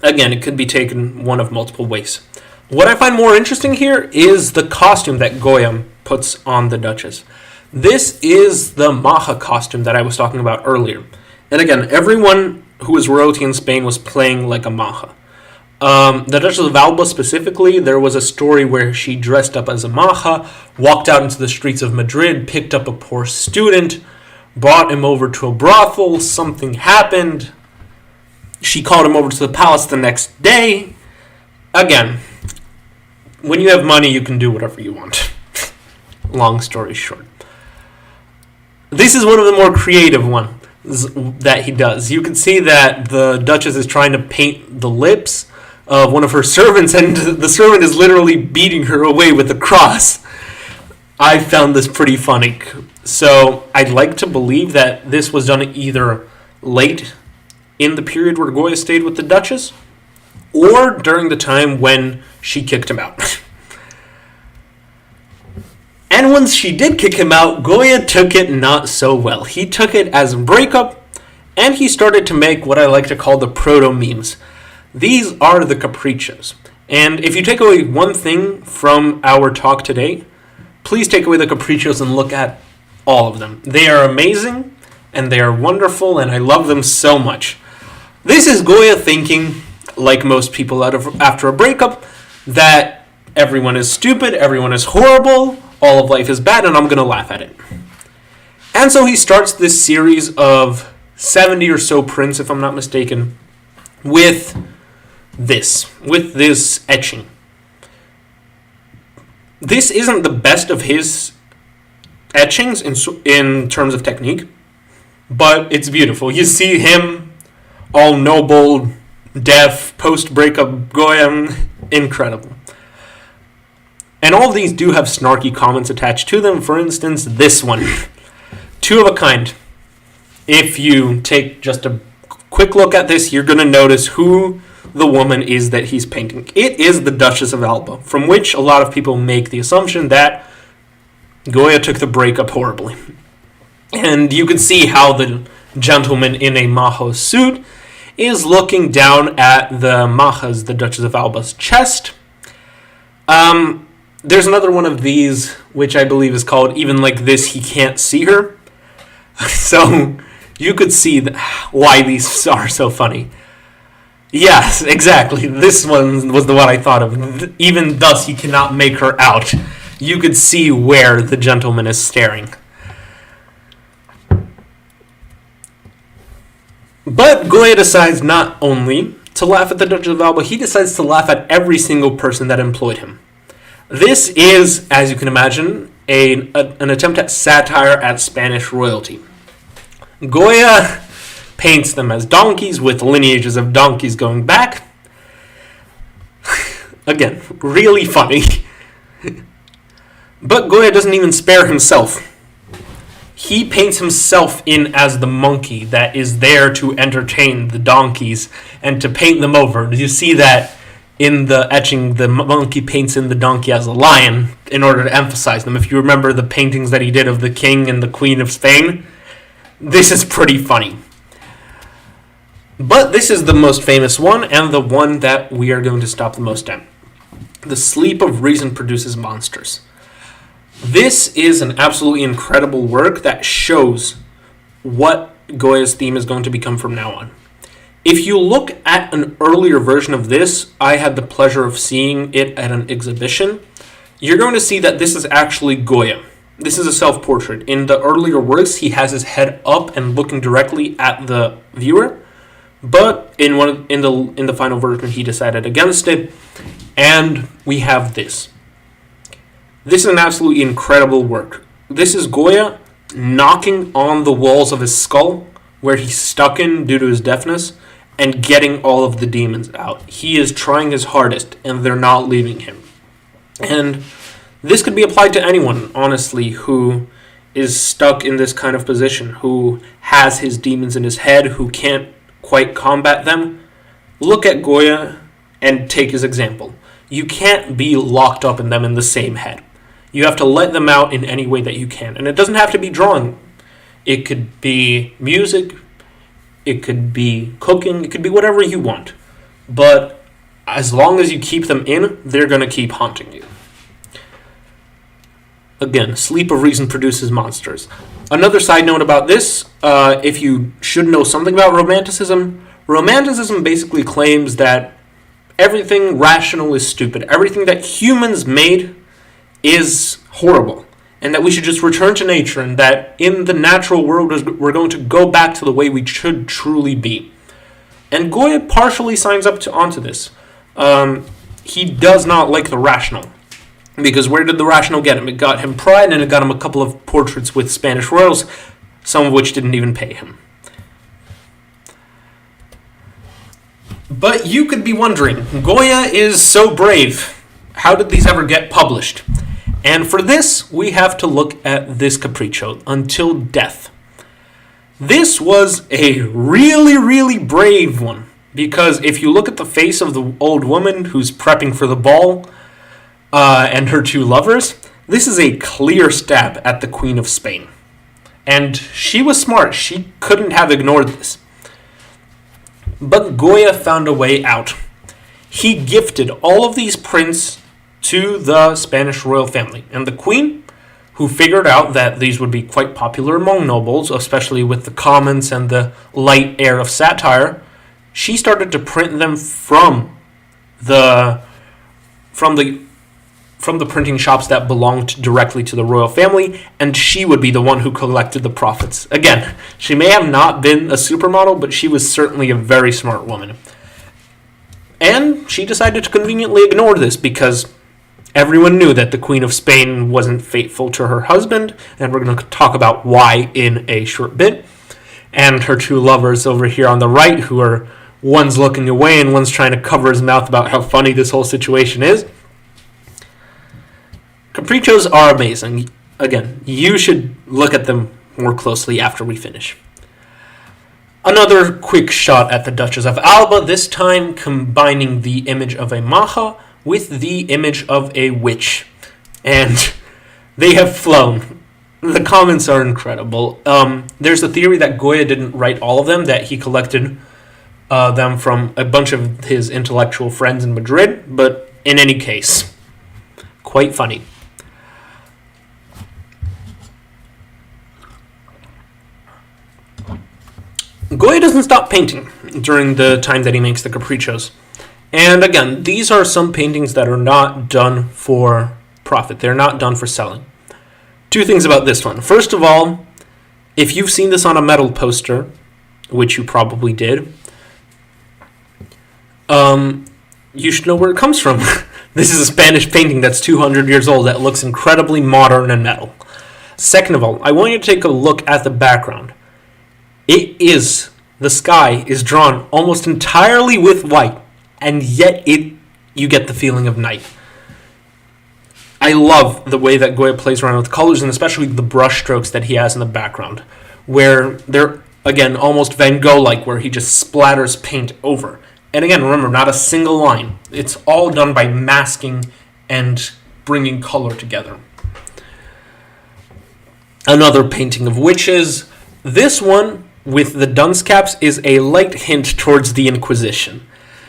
again, it could be taken one of multiple ways. What I find more interesting here is the costume that Goya puts on the Duchess. This is the Maja costume that I was talking about earlier. And again, everyone who was royalty in Spain was playing like a Maja. The Duchess of Alba specifically, there was a story where she dressed up as a Maja, walked out into the streets of Madrid, picked up a poor student, brought him over to a brothel, something happened, she called him over to the palace the next day. Again, when you have money, you can do whatever you want. Long story short. This is one of the more creative ones that he does. You can see that the Duchess is trying to paint the lips of one of her servants, and the servant is literally beating her away with a cross. I found this pretty funny. So I'd like to believe that this was done either late in the period where Goya stayed with the Duchess, or during the time when she kicked him out. And once she did kick him out, Goya took it not so well. He took it as a breakup, and he started to make what I like to call the proto-memes. These are the caprichos. And if you take away one thing from our talk today, please take away the caprichos and look at all of them. They are amazing, and they are wonderful, and I love them so much. This is Goya thinking, like most people after a breakup, that everyone is stupid, everyone is horrible, all of life is bad, and I'm going to laugh at it. And so he starts this series of 70 or so prints, if I'm not mistaken, with this etching. This isn't the best of his etchings in terms of technique, but it's beautiful. You see him all noble, deaf, post-breakup Goya, incredible. And all of these do have snarky comments attached to them. For instance, this one, two of a kind. If you take just a quick look at this, you're going to notice who the woman is that he's painting. It is the Duchess of Alba, from which a lot of people make the assumption that Goya took the breakup horribly. And you can see how the gentleman in a Majo suit is looking down at the Duchess of Alba's chest. There's another one of these, which I believe is called Even Like This, He Can't See Her. So you could see why these are so funny. Yes, exactly. This one was the one I thought of. Even thus, he cannot make her out. You could see where the gentleman is staring. But Goya decides not only to laugh at the Duchess of Alba, he decides to laugh at every single person that employed him. This is, as you can imagine, an attempt at satire at Spanish royalty. Goya paints them as donkeys with lineages of donkeys going back. Again, really funny. But Goya doesn't even spare himself. He paints himself in as the monkey that is there to entertain the donkeys and to paint them over. You see that in the etching, the monkey paints in the donkey as a lion in order to emphasize them. If you remember the paintings that he did of the king and the queen of Spain, this is pretty funny. But this is the most famous one, and the one that we are going to stop the most at. The Sleep of Reason Produces Monsters. This is an absolutely incredible work that shows what Goya's theme is going to become from now on. If you look at an earlier version of this, I had the pleasure of seeing it at an exhibition, you're going to see that this is actually Goya. This is a self-portrait. In the earlier works, he has his head up and looking directly at the viewer, but in the final version, he decided against it, and we have this. This is an absolutely incredible work. This is Goya knocking on the walls of his skull, where he's stuck in due to his deafness, and getting all of the demons out. He is trying his hardest, and they're not leaving him. And this could be applied to anyone, honestly, who is stuck in this kind of position, who has his demons in his head, who can't quite combat them. Look at Goya and take his example. You can't be locked up in them in the same head. You have to let them out in any way that you can. And it doesn't have to be drawing. It could be music, it could be cooking, it could be whatever you want. But as long as you keep them in, they're going to keep haunting you. Again, sleep of reason produces monsters. Another side note about this, if you should know something about romanticism basically claims that everything rational is stupid. Everything that humans made is horrible. And that we should just return to nature, and that in the natural world we're going to go back to the way we should truly be. And Goya partially signs up onto this. He does not like the rational. Because where did the rational get him? It got him pride, and it got him a couple of portraits with Spanish royals, some of which didn't even pay him. But you could be wondering, Goya is so brave. How did these ever get published? And for this, we have to look at this capriccio, Until Death. This was a really, really brave one. Because if you look at the face of the old woman who's prepping for the ball, and her two lovers, this is a clear stab at the Queen of Spain. And she was smart. She couldn't have ignored this. But Goya found a way out. He gifted all of these prints to the Spanish royal family. And the Queen, who figured out that these would be quite popular among nobles, especially with the comments and the light air of satire, she started to print them from the printing shops that belonged directly to the royal family, and she would be the one who collected the profits. Again, she may have not been a supermodel, but she was certainly a very smart woman. And she decided to conveniently ignore this because everyone knew that the Queen of Spain wasn't faithful to her husband, and we're going to talk about why in a short bit. And her two lovers over here on the right, who are one's looking away and one's trying to cover his mouth about how funny this whole situation is. Capriccios are amazing. Again, you should look at them more closely after we finish. Another quick shot at the Duchess of Alba, this time combining the image of a maja with the image of a witch. And they have flown. The comments are incredible. There's a theory that Goya didn't write all of them, that he collected them from a bunch of his intellectual friends in Madrid, but in any case, quite funny. Goya doesn't stop painting during the time that he makes the capriccios. And again, these are some paintings that are not done for profit. They're not done for selling. Two things about this one. First of all, if you've seen this on a metal poster, which you probably did, you should know where it comes from. This is a Spanish painting that's 200 years old that looks incredibly modern and metal. Second of all, I want you to take a look at the background. The sky is drawn almost entirely with white, and yet you get the feeling of night. I love the way that Goya plays around with colors, and especially the brush strokes that he has in the background, where they're, again, almost Van Gogh-like, where he just splatters paint over. And again, remember, not a single line. It's all done by masking and bringing color together. Another painting of witches. This one, with the dunce caps, is a light hint towards the Inquisition.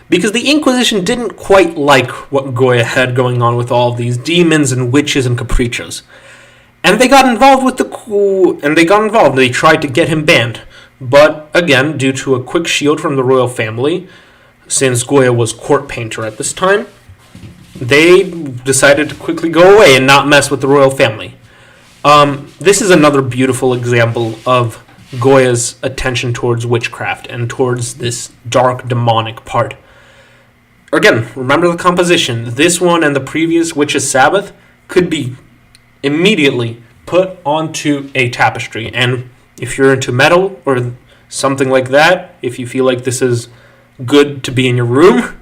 Because the Inquisition didn't quite like what Goya had going on with all of these demons and witches and capriccios. And they got involved They tried to get him banned. But again, due to a quick shield from the royal family, since Goya was court painter at this time, they decided to quickly go away and not mess with the royal family. This is another beautiful example of Goya's attention towards witchcraft and towards this dark demonic part. Again, remember the composition. This one and the previous Witch's Sabbath could be immediately put onto a tapestry. And if you're into metal or something like that, if you feel like this is good to be in your room,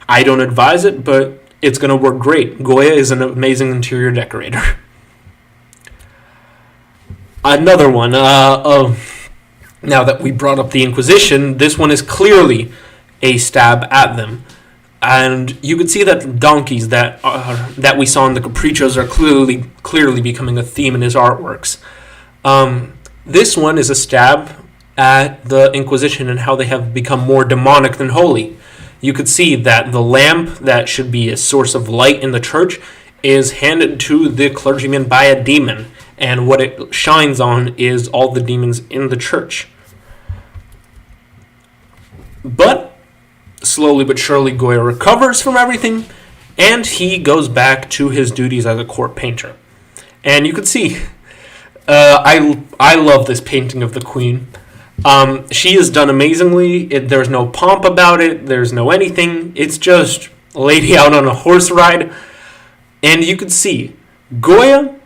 I don't advise it, but it's going to work great. Goya is an amazing interior decorator. Another one, now that we brought up the Inquisition, this one is clearly a stab at them. And you can see that donkeys that we saw in the capriccios are clearly becoming a theme in his artworks. This one is a stab at the Inquisition and how they have become more demonic than holy. You could see that the lamp that should be a source of light in the church is handed to the clergyman by a demon, and what it shines on is all the demons in the church. But slowly but surely, Goya recovers from everything, and he goes back to his duties as a court painter. And you can see, I love this painting of the Queen. She is done amazingly. There's no pomp about it. There's no anything. It's just a lady out on a horse ride. And you can see, Goya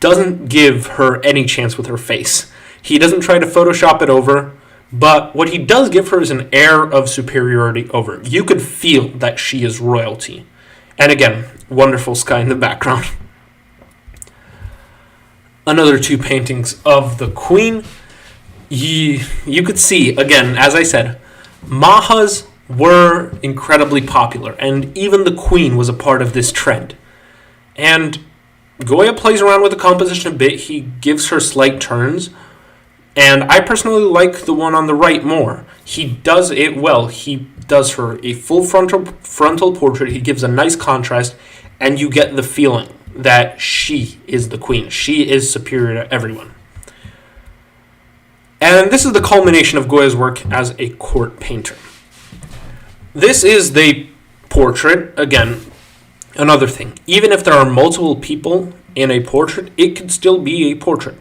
doesn't give her any chance with her face. He doesn't try to Photoshop it over. But what he does give her is an air of superiority over her. You could feel that she is royalty. And again, wonderful sky in the background. Another two paintings of the Queen. You could see, again, as I said, Mahas were incredibly popular, and even the Queen was a part of this trend. And Goya plays around with the composition a bit. He gives her slight turns. And I personally like the one on the right more. He does it well. He does her a full frontal portrait. He gives a nice contrast, and you get the feeling that she is the Queen. She is superior to everyone. And this is the culmination of Goya's work as a court painter. This is the portrait. Again, another thing. Even if there are multiple people in a portrait, it could still be a portrait.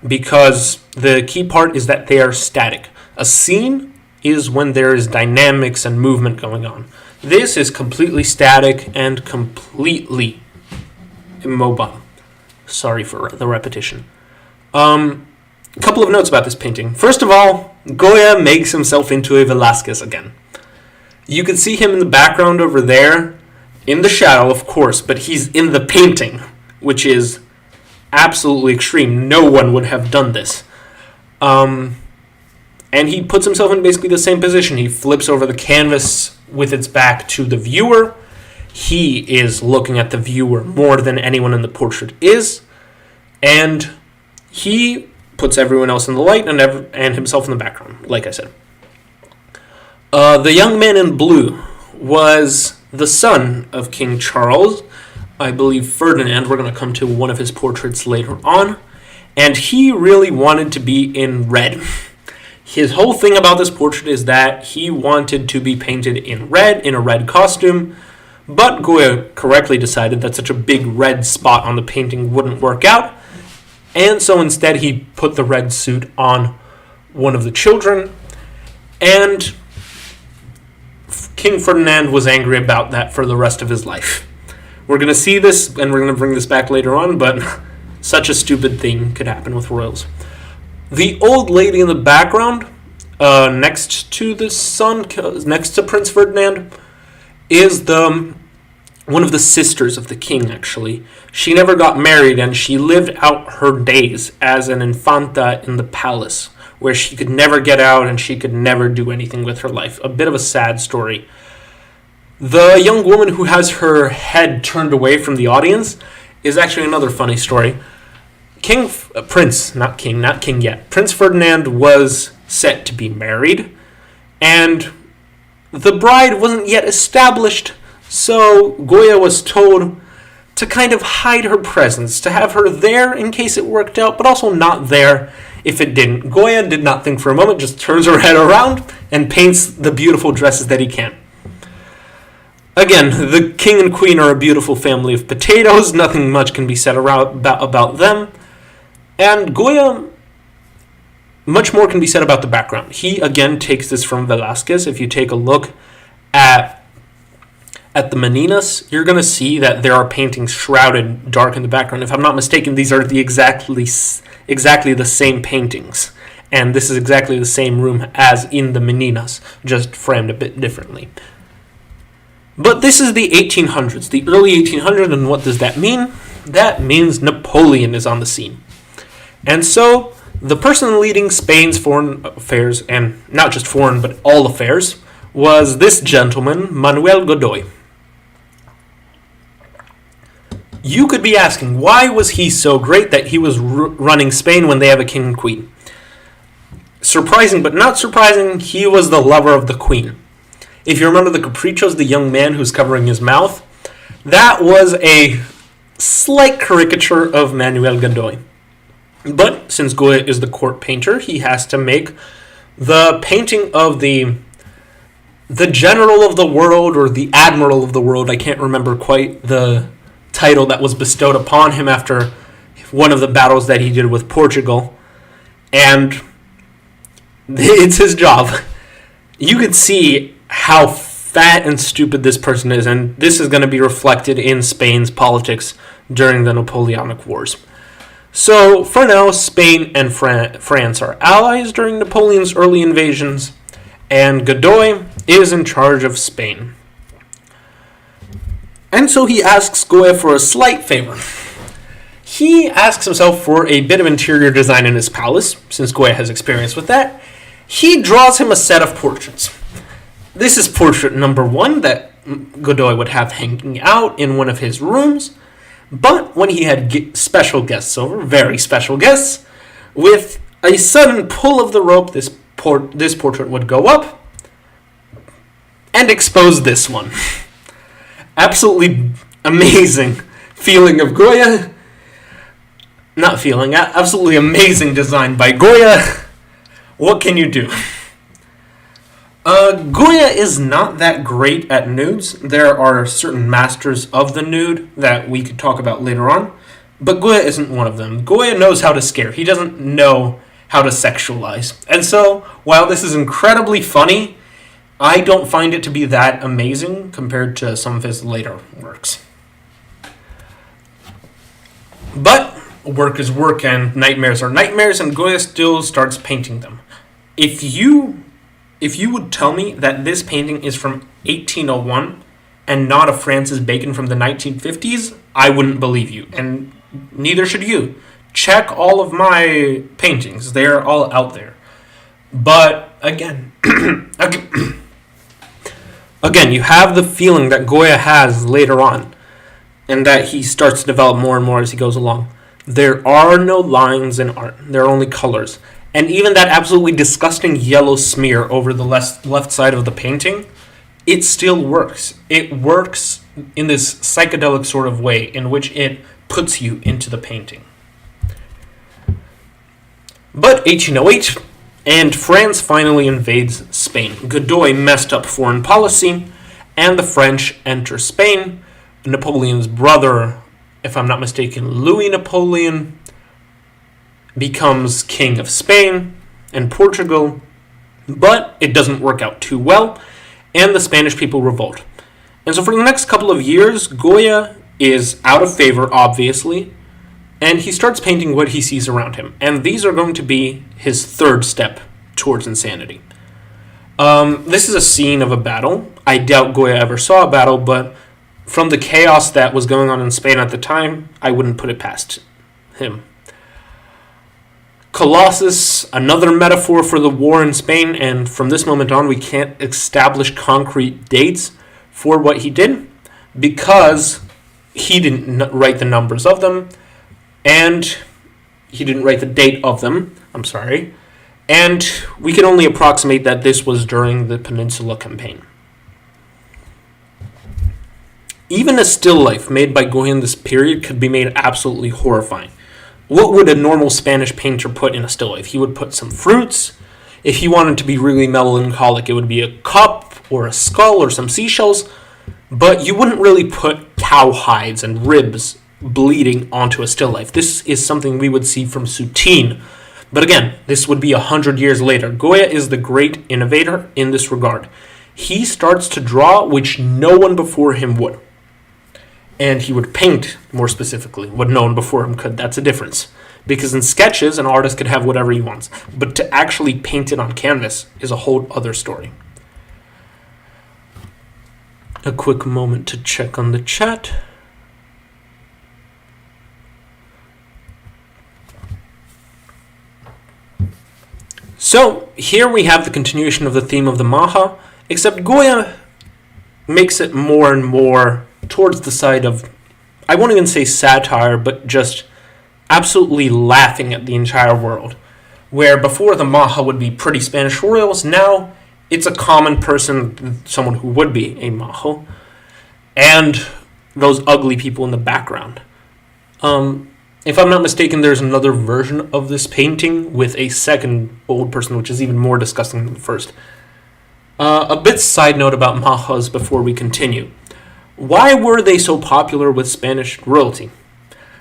Because the key part is that they are static. A scene is when there is dynamics and movement going on. This is completely static and completely immobile. Sorry for the repetition. A couple of notes about this painting. First of all, Goya makes himself into a Velázquez again. You can see him in the background over there, in the shadow, of course, but he's in the painting, which is absolutely extreme. No one would have done this. And he puts himself in basically the same position. He flips over the canvas with its back to the viewer. He is looking at the viewer more than anyone in the portrait is. And he puts everyone else in the light and himself in the background, like I said. The young man in blue was the son of King Charles, I believe Ferdinand. We're going to come to one of his portraits later on. And he really wanted to be in red. His whole thing about this portrait is that he wanted to be painted in red, in a red costume. But Goya correctly decided that such a big red spot on the painting wouldn't work out. And so instead he put the red suit on one of the children. And King Ferdinand was angry about that for the rest of his life. We're going to see this, and we're going to bring this back later on, but such a stupid thing could happen with royals. The old lady in the background, next to the son, next to Prince Ferdinand, is one of the sisters of the king, actually. She never got married, and she lived out her days as an infanta in the palace, where she could never get out and she could never do anything with her life. A bit of a sad story. The young woman who has her head turned away from the audience is actually another funny story. Prince Ferdinand was set to be married, and the bride wasn't yet established, so Goya was told to kind of hide her presence, to have her there in case it worked out, but also not there if it didn't. Goya did not think for a moment, just turns her head around and paints the beautiful dresses that he can. Again, the king and queen are a beautiful family of potatoes. Nothing much can be said about them. And Goya, much more can be said about the background. He, again, takes this from Velázquez. If you take a look at the Meninas, you're going to see that there are paintings shrouded dark in the background. If I'm not mistaken, these are exactly the same paintings. And this is exactly the same room as in the Meninas, just framed a bit differently. But this is the 1800s, the early 1800s, and what does that mean? That means Napoleon is on the scene. And so, the person leading Spain's foreign affairs, and not just foreign, but all affairs, was this gentleman, Manuel Godoy. You could be asking, why was he so great that he was running Spain when they have a king and queen? Surprising, but not surprising, he was the lover of the queen. If you remember the Caprichos, the young man who's covering his mouth, that was a slight caricature of Manuel Godoy. But since Goya is the court painter, he has to make the painting of the general of the world, or the admiral of the world. I can't remember quite the title that was bestowed upon him after one of the battles that he did with Portugal. And it's his job. You could see how fat and stupid this person is, and this is going to be reflected in Spain's politics during the Napoleonic Wars. So, for now, Spain and France are allies during Napoleon's early invasions, and Godoy is in charge of Spain. And so he asks Goya for a slight favor. He asks himself for a bit of interior design in his palace, since Goya has experience with that. He draws him a set of portraits. This is portrait number 1 that Godoy would have hanging out in one of his rooms. But when he had special guests over, very special guests, with a sudden pull of the rope, this portrait would go up and expose this one. Absolutely amazing feeling of Goya. Not feeling, absolutely amazing design by Goya. What can you do? Goya is not that great at nudes. There are certain masters of the nude that we could talk about later on, but Goya isn't one of them. Goya knows how to scare. He doesn't know how to sexualize. And so, while this is incredibly funny, I don't find it to be that amazing compared to some of his later works. But work is work and nightmares are nightmares, and Goya still starts painting them. If you would tell me that this painting is from 1801 and not a Francis Bacon from the 1950s, I wouldn't believe you, and neither should you. Check all of my paintings. They're all out there. But again, again, you have the feeling that Goya has later on, and that he starts to develop more and more as he goes along. There are no lines in art. There are only colors. And even that absolutely disgusting yellow smear over the left side of the painting, it still works. It works in this psychedelic sort of way in which it puts you into the painting. But 1808, and France finally invades Spain. Godoy messed up foreign policy, and the French enter Spain. Napoleon's brother, if I'm not mistaken, Louis Napoleon, becomes king of Spain and Portugal, but it doesn't work out too well, and the Spanish people revolt. And so for the next couple of years, Goya is out of favor, obviously, and he starts painting what he sees around him. And these are going to be his third step towards insanity. This is a scene of a battle. I doubt Goya ever saw a battle, but from the chaos that was going on in Spain at the time, I wouldn't put it past him. Colossus, another metaphor for the war in Spain, and from this moment on, we can't establish concrete dates for what he did because he didn't write the numbers of them, and he didn't write the date of them, and we can only approximate that this was during the Peninsula Campaign. Even a still life made by Goya in this period could be made absolutely horrifying. What would a normal Spanish painter put in a still life? He would put some fruits. If he wanted to be really melancholic, it would be a cup or a skull or some seashells. But you wouldn't really put cow hides and ribs bleeding onto a still life. This is something we would see from Soutine. But again, this would be 100 years later. Goya is the great innovator in this regard. He starts to draw which no one before him would. And he would paint, more specifically, what no one before him could. That's a difference. Because in sketches, an artist could have whatever he wants. But to actually paint it on canvas is a whole other story. A quick moment to check on the chat. So, here we have the continuation of the theme of the Maja, except Goya makes it more and more towards the side of I won't even say satire, but just absolutely laughing at the entire world. Where before the Maja would be pretty Spanish royals, now it's a common person, someone who would be a Majo, and those ugly people in the background. If I'm not mistaken, there's another version of this painting with a second old person, which is even more disgusting than the first. A bit side note about Majas before we continue. Why were they so popular with Spanish royalty?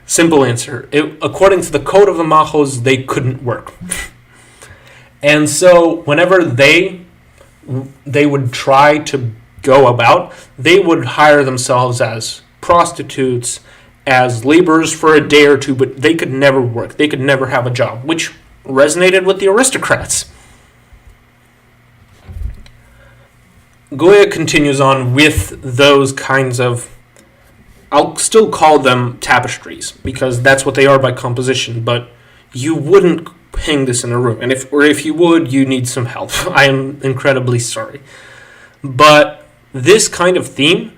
Simple answer. According to the code of the Majos, they couldn't work. And so whenever they would try to go about, they would hire themselves as prostitutes, as laborers for a day or two, but they could never work. They could never have a job, which resonated with the aristocrats. Goya continues on with those kinds of, I'll still call them tapestries, because that's what they are by composition, but you wouldn't hang this in a room. And if you would, you need some help. I am incredibly sorry. But this kind of theme,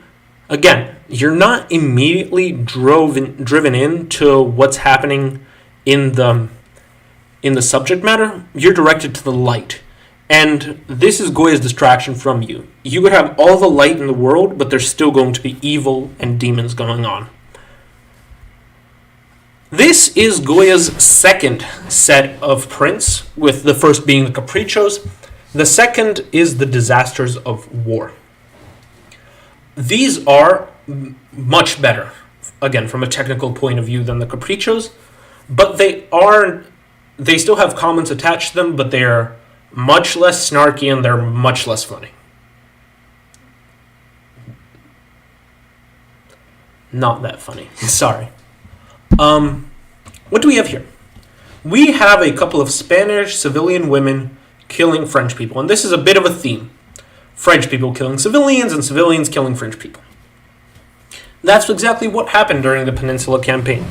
again, you're not immediately driven into what's happening in the subject matter. You're directed to the light. And this is Goya's distraction from you. You could have all the light in the world, but there's still going to be evil and demons going on. This is Goya's second set of prints, with the first being the Caprichos. The second is the Disasters of War. These are much better, again, from a technical point of view than the Caprichos, but they still have comments attached to them, but they're much less snarky and they're much less funny. Not that funny. Sorry. What do we have here? We have a couple of Spanish civilian women killing French people, and this is a bit of a theme. French people killing civilians and civilians killing French people. That's exactly what happened during the Peninsula Campaign.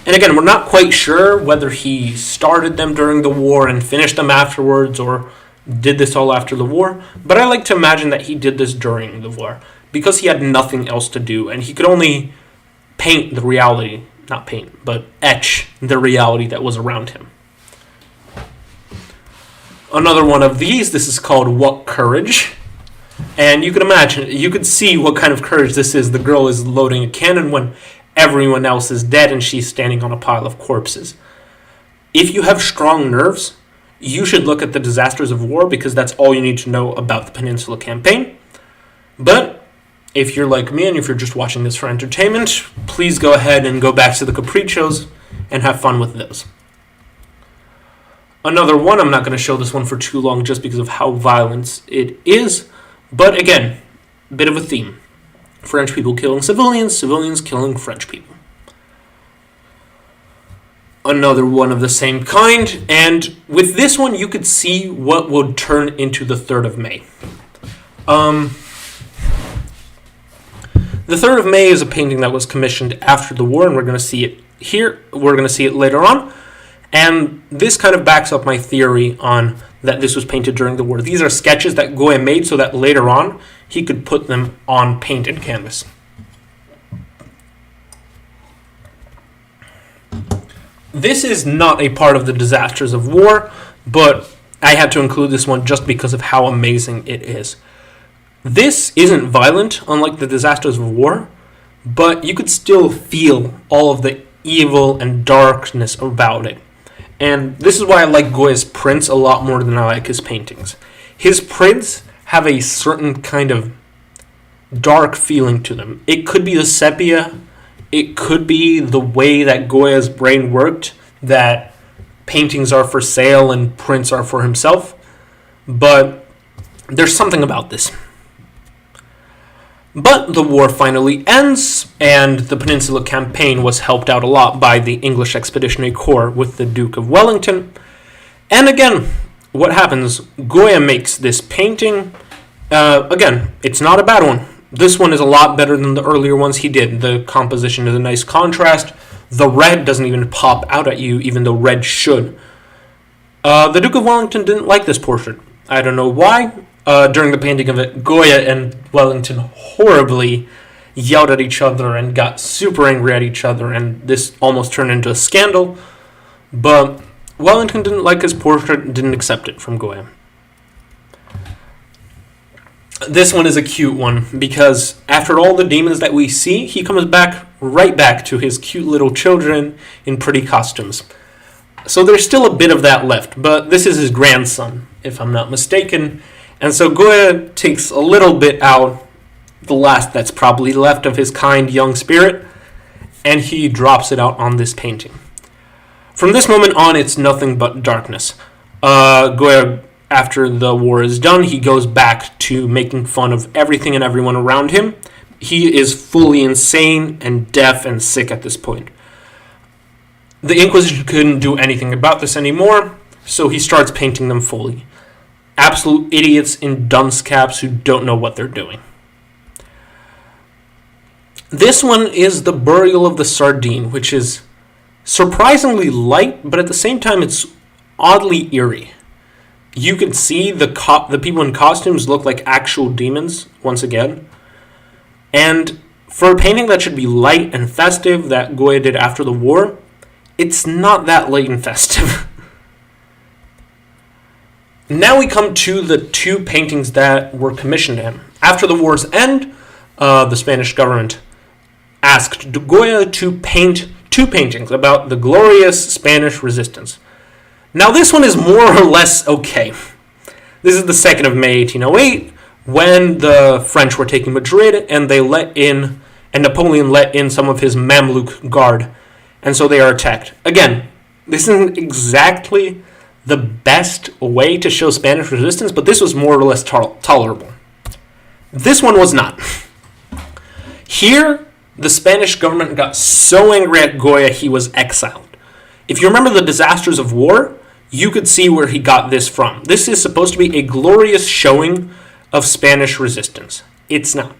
And again, we're not quite sure whether he started them during the war and finished them afterwards, or did this all after the war, but I like to imagine that he did this during the war, because he had nothing else to do, and he could only paint the reality, not paint, but etch the reality that was around him. Another one of these, this is called What Courage? And you could see what kind of courage this is. The girl is loading a cannon when everyone else is dead and she's standing on a pile of corpses. If you have strong nerves, you should look at the Disasters of War, because that's all you need to know about the Peninsula Campaign. But if you're like me and if you're just watching this for entertainment, please go ahead and go back to the Caprichos and have fun with those. Another one, I'm not going to show this one for too long just because of how violent it is, but again, bit of a theme. French people killing civilians, civilians killing French people. Another one of the same kind, and with this one you could see what would turn into the 3rd of May. The 3rd of May is a painting that was commissioned after the war, and we're going to see it here. We're going to see it later on. And this kind of backs up my theory on that this was painted during the war. These are sketches that Goya made so that later on he could put them on painted canvas. This is not a part of the Disasters of War, but I had to include this one just because of how amazing it is. This isn't violent, unlike the Disasters of War, but you could still feel all of the evil and darkness about it. And this is why I like Goya's prints a lot more than I like his paintings. His prints have a certain kind of dark feeling to them. It could be the sepia, it could be the way that Goya's brain worked, that paintings are for sale and prints are for himself, but there's something about this. But the war finally ends, and the Peninsula Campaign was helped out a lot by the English Expeditionary Corps with the Duke of Wellington. And again, what happens? Goya makes this painting. Again, it's not a bad one. This one is a lot better than the earlier ones he did. The composition is a nice contrast. The red doesn't even pop out at you, even though red should. The Duke of Wellington didn't like this portrait. I don't know why. During the painting of it, Goya and Wellington horribly yelled at each other and got super angry at each other, and this almost turned into a scandal. But Wellington didn't like his portrait and didn't accept it from Goya. This one is a cute one because after all the demons that we see, he comes right back to his cute little children in pretty costumes. So there's still a bit of that left, but this is his grandson, if I'm not mistaken. And so Goya takes a little bit out, the last that's probably left of his kind young spirit, and he drops it out on this painting. From this moment on, it's nothing but darkness. Goya, after the war is done, he goes back to making fun of everything and everyone around him. He is fully insane and deaf and sick at this point. The Inquisition couldn't do anything about this anymore, so he starts painting them fully. Absolute idiots in dunce caps who don't know what they're doing. This one is the Burial of the Sardine, which is surprisingly light, but at the same time it's oddly eerie. You can see the people in costumes look like actual demons, once again. And for a painting that should be light and festive that Goya did after the war, it's not that light and festive. Now we come to the two paintings that were commissioned to him. After the war's end, the Spanish government asked Goya to paint two paintings about the glorious Spanish resistance. Now this one is more or less okay. This is the 2nd of May 1808, when the French were taking Madrid, and Napoleon let in some of his Mamluk guard, and so they are attacked. Again, this isn't exactly the best way to show Spanish resistance, but this was more or less tolerable. This one was not. Here, the Spanish government got so angry at Goya he was exiled. If you remember the disasters of war, you could see where he got this from. This is supposed to be a glorious showing of Spanish resistance. It's not.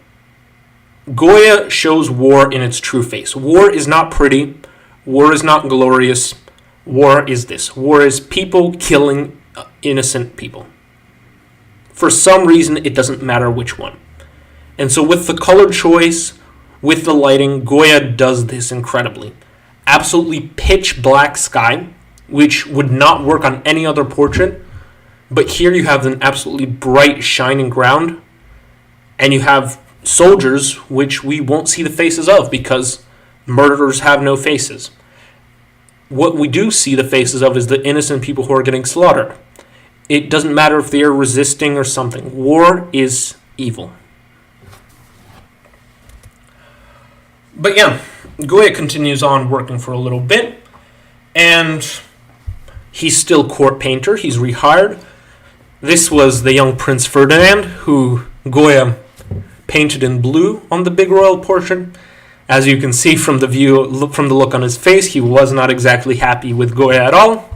Goya shows war in its true face. War is not pretty. War is not glorious. War is this. War is people killing innocent people. For some reason, it doesn't matter which one. And so with the color choice, with the lighting, Goya does this incredibly. Absolutely pitch black sky, which would not work on any other portrait, but here you have an absolutely bright, shining ground, and you have soldiers, which we won't see the faces of because murderers have no faces. What we do see the faces of is the innocent people who are getting slaughtered. It doesn't matter if they are resisting or something. War is evil. But yeah, Goya continues on working for a little bit, and he's still court painter. He's rehired. This was the young Prince Ferdinand, who Goya painted in blue on the big royal portrait. As you can see from the look on his face, he was not exactly happy with Goya at all.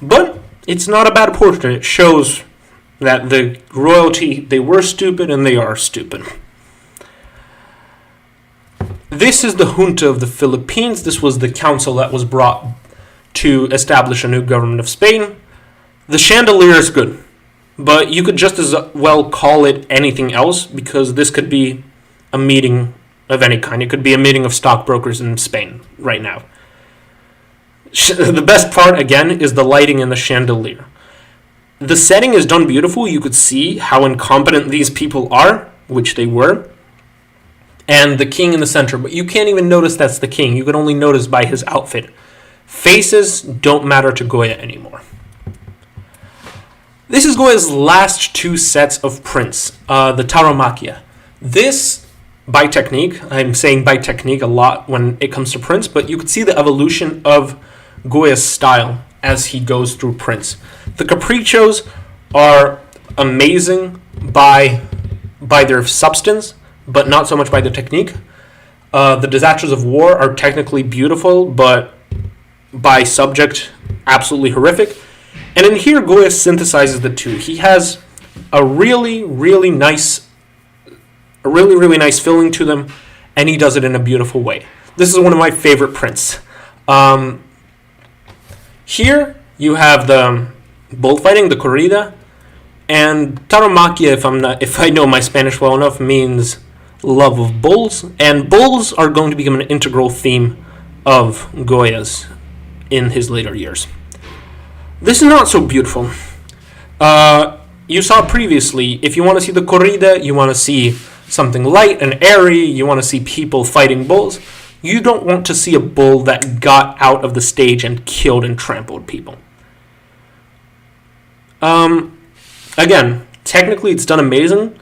But it's not a bad portrait. It shows that the royalty, they were stupid and they are stupid. This is the junta of the Philippines. This was the council that was brought to establish a new government of Spain. The chandelier is good, but you could just as well call it anything else because this could be a meeting of any kind. It could be a meeting of stockbrokers in Spain right now. The best part, again, is the lighting in the chandelier. The setting is done beautiful. You could see how incompetent these people are, which they were. And the king in the center, but you can't even notice that's the king. You can only notice by his outfit. Faces don't matter to Goya anymore. This is Goya's last two sets of prints, the Tauromachia. This, by technique, I'm saying by technique a lot when it comes to prints, but you can see the evolution of Goya's style as he goes through prints. The capriccios are amazing by their substance, but not so much by the technique. The disasters of war are technically beautiful, but by subject, absolutely horrific. And in here, Goya synthesizes the two. He has a really, really nice feeling to them, and he does it in a beautiful way. This is one of my favorite prints. Here, you have the bullfighting, the corrida, and Tauromachia, if I know my Spanish well enough, means love of bulls, and bulls are going to become an integral theme of Goya's in his later years. This is not so beautiful. You saw previously, if you want to see the corrida, you want to see something light and airy, you want to see people fighting bulls, you don't want to see a bull that got out of the stage and killed and trampled people. Again, technically it's done amazing,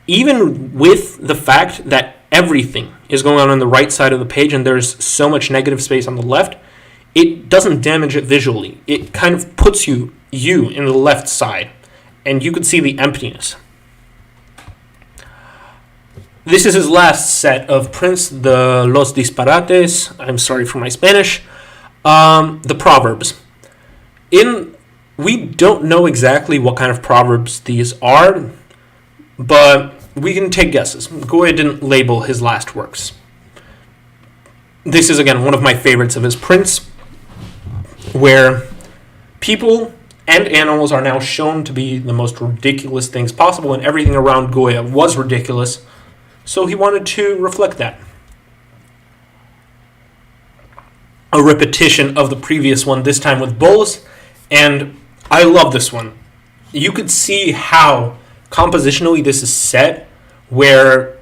even with the fact that everything is going on the right side of the page and there's so much negative space on the left, it doesn't damage it visually. It kind of puts you in the left side, and you could see the emptiness. This is his last set of prints, the Los Disparates. I'm sorry for my Spanish. The Proverbs. We don't know exactly what kind of proverbs these are, but we can take guesses. Goya didn't label his last works. This is, again, one of my favorites of his prints, where people and animals are now shown to be the most ridiculous things possible, and everything around Goya was ridiculous, so he wanted to reflect that. A repetition of the previous one, this time with bulls, and I love this one. You could see how compositionally this is set, where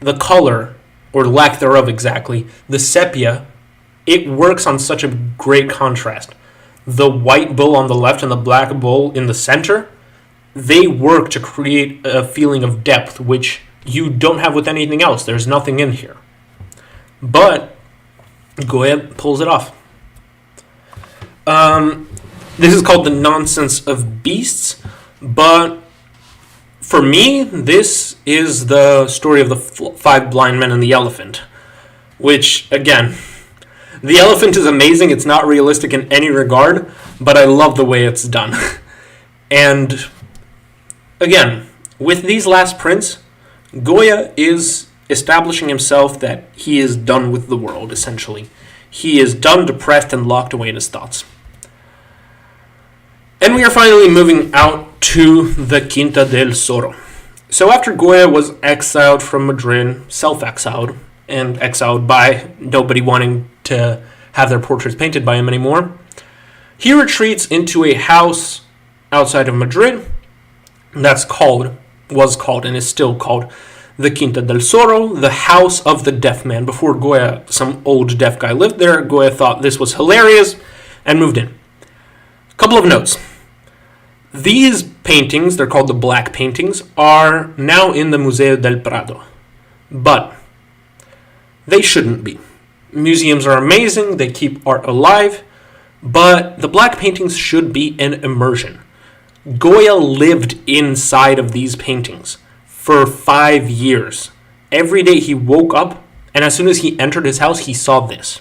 the color, or lack thereof exactly, the sepia, it works on such a great contrast. The white bull on the left and the black bull in the center, they work to create a feeling of depth, which you don't have with anything else. There's nothing in here. But Goya pulls it off. This is called The Nonsense of Beasts, but for me, this is the story of the 5 blind men and the elephant, which, again, the elephant is amazing. It's not realistic in any regard, but I love the way it's done. And again, with these last prints, Goya is establishing himself that he is done with the world, essentially. He is done, depressed, and locked away in his thoughts. And we are finally moving out to the Quinta del Zorro. So after Goya was exiled from Madrid, self-exiled, and exiled by nobody wanting to have their portraits painted by him anymore, he retreats into a house outside of Madrid was called, and is still called the Quinta del Zorro, the house of the deaf man. Before Goya, some old deaf guy lived there. Goya thought this was hilarious and moved in. A couple of notes. These paintings, they're called the black paintings, are now in the Museo del Prado. But they shouldn't be. Museums are amazing, they keep art alive, but the black paintings should be an immersion. Goya lived inside of these paintings for 5 years. Every day he woke up, and as soon as he entered his house, he saw this.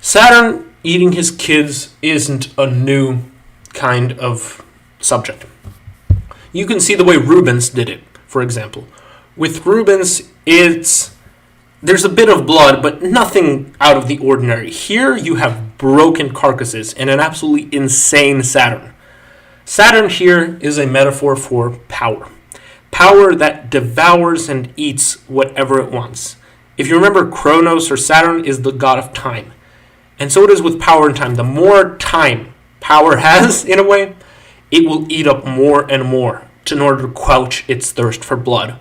Saturn eating his kids isn't a new kind of subject. You can see the way Rubens did it, for example. With Rubens, there's a bit of blood, but nothing out of the ordinary. Here you have broken carcasses and an absolutely insane Saturn. Saturn here is a metaphor for power. Power that devours and eats whatever it wants. If you remember, Kronos, or Saturn, is the god of time. And so it is with power and time. The more time power has, in a way, it will eat up more and more in order to quench its thirst for blood.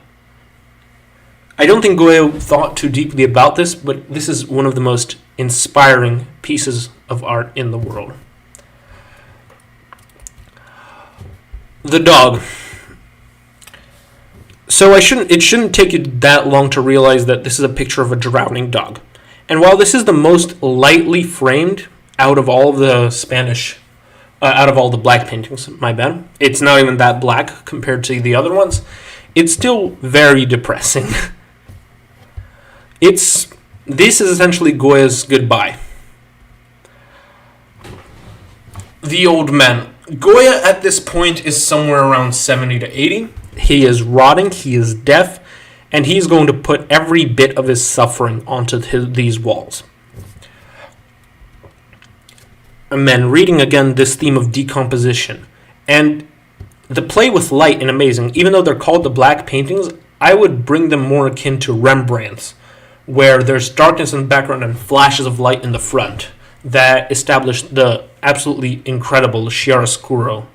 I don't think Goya thought too deeply about this, but this is one of the most inspiring pieces of art in the world. The dog. So it shouldn't take you that long to realize that this is a picture of a drowning dog. And while this is the most lightly framed out of all of the out of all the black paintings, my bad, it's not even that black compared to the other ones, it's still very depressing. This is essentially Goya's goodbye. The old man. Goya at this point is somewhere around 70 to 80. He is rotting, he is deaf, and he's going to put every bit of his suffering onto these walls. And then reading again this theme of decomposition. And the play with light and amazing, even though they're called the black paintings, I would bring them more akin to Rembrandt's, where there's darkness in the background and flashes of light in the front that establish the absolutely incredible chiaroscuro.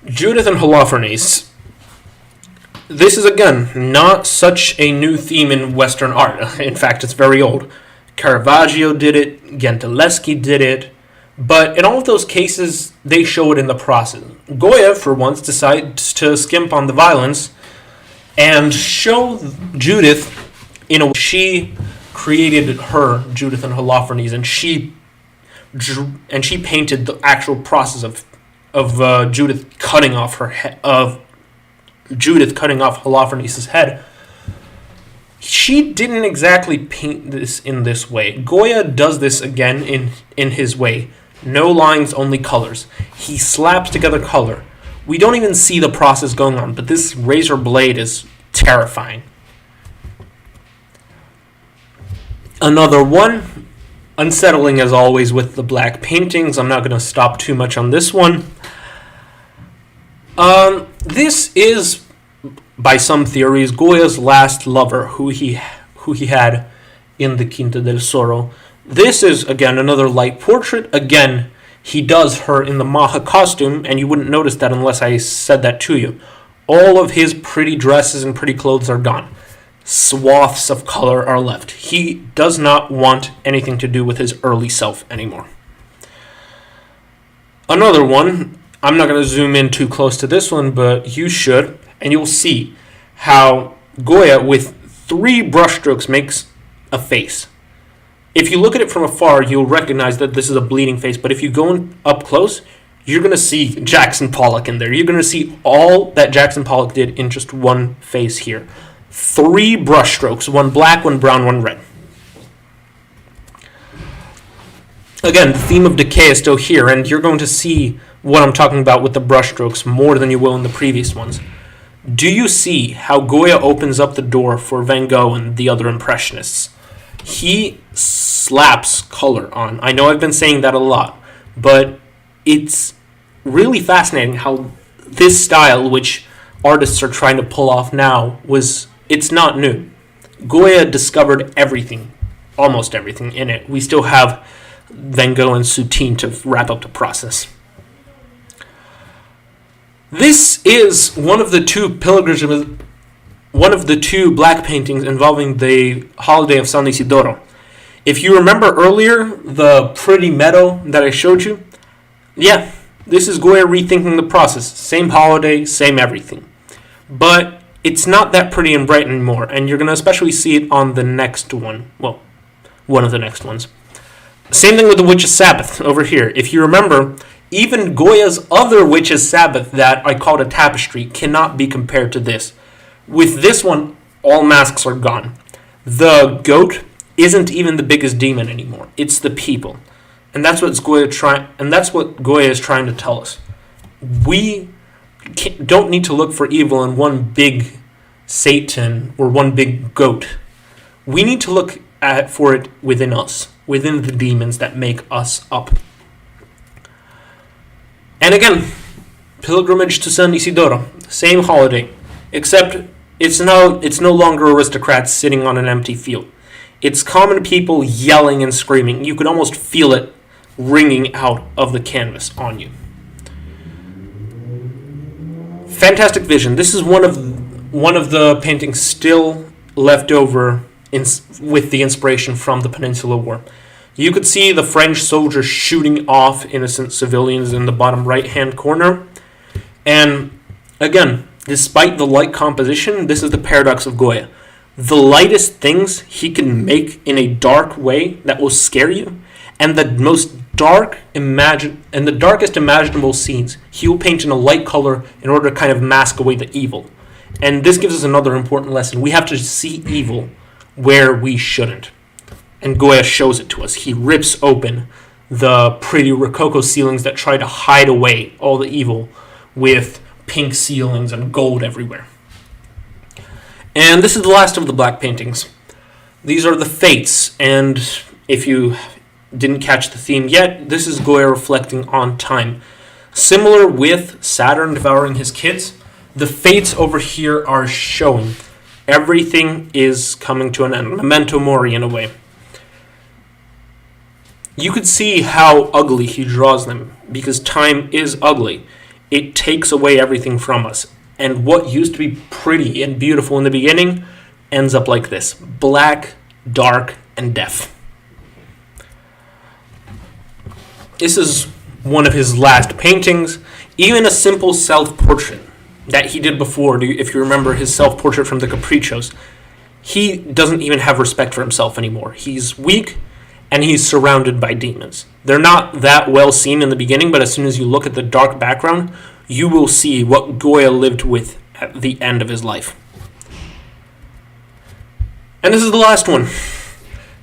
Judith and Holofernes. This is, again, not such a new theme in Western art. In fact, it's very old. Caravaggio did it, Gentileschi did it, but in all of those cases, they show it in the process. Goya, for once, decides to skimp on the violence and show Judith in a way. She created her, Judith and Holofernes, and she painted the actual process of Judith cutting off her head, of Judith cutting off Holofernes' head. She didn't exactly paint this in this way. Goya does this again in his way. No lines, only colors. He slaps together color. We don't even see the process going on, but this razor blade is terrifying. Another one, unsettling as always with the black paintings. I'm not going to stop too much on this one. This is, by some theories, Goya's last lover, who he had in the Quinta del Zorro. This is, again, another light portrait. Again, he does her in the Maja costume, and you wouldn't notice that unless I said that to you. All of his pretty dresses and pretty clothes are gone. Swaths of color are left. He does not want anything to do with his early self anymore. Another one, I'm not going to zoom in too close to this one, but you should, and you'll see how Goya, with 3 brushstrokes, makes a face. If you look at it from afar, you'll recognize that this is a bleeding face, but if you go up close, you're going to see Jackson Pollock in there. You're going to see all that Jackson Pollock did in just one face here. 3 brushstrokes, 1 black, 1 brown, 1 red. Again, the theme of decay is still here, and you're going to see what I'm talking about with the brushstrokes more than you will in the previous ones. Do you see how Goya opens up the door for Van Gogh and the other Impressionists? He slaps color on. I know I've been saying that a lot, but it's really fascinating how this style, which artists are trying to pull off now, it's not new. Goya discovered everything, almost everything in it. We still have Van Gogh and Soutine to wrap up the process. This is one of the two black paintings involving the holiday of San Isidoro. If you remember earlier, the pretty meadow that I showed you, yeah, this is Goya rethinking the process. Same holiday, same everything. But it's not that pretty and bright anymore, and you're going to especially see it on the next one. Well, one of the next ones. Same thing with the Witch's Sabbath over here. If you remember, even Goya's other Witch's Sabbath that I called a tapestry cannot be compared to this. With this one, all masks are gone. The goat isn't even the biggest demon anymore. It's the people. And that's what Goya is trying to tell us. We don't need to look for evil in one big Satan or one big goat. We need to look for it within us, within the demons that make us up. And again, pilgrimage to San Isidoro, same holiday, except it's no longer aristocrats sitting on an empty field. It's common people yelling and screaming. You could almost feel it ringing out of the canvas on you. Fantastic vision. This is one of the paintings still left over with the inspiration from the Peninsular War. You could see the French soldiers shooting off innocent civilians in the bottom right-hand corner. And again, despite the light composition, this is the paradox of Goya. The lightest things he can make in a dark way that will scare you, and the darkest imaginable scenes, he will paint in a light color in order to kind of mask away the evil. And this gives us another important lesson. We have to see evil where we shouldn't. And Goya shows it to us. He rips open the pretty Rococo ceilings that try to hide away all the evil with pink ceilings and gold everywhere. And this is the last of the black paintings. These are the Fates, and if you didn't catch the theme yet, this is Goya reflecting on time. Similar with Saturn devouring his kids, The fates over here are showing everything is coming to an end. Memento mori in a way. You could see how ugly he draws them, because time is ugly. It takes away everything from us. And what used to be pretty and beautiful in the beginning ends up like this. Black, dark, and deaf. This is one of his last paintings. Even a simple self-portrait that he did before, if you remember his self-portrait from the Caprichos, he doesn't even have respect for himself anymore. He's weak, and he's surrounded by demons. They're not that well seen in the beginning, but as soon as you look at the dark background, you will see what Goya lived with at the end of his life. And this is the last one.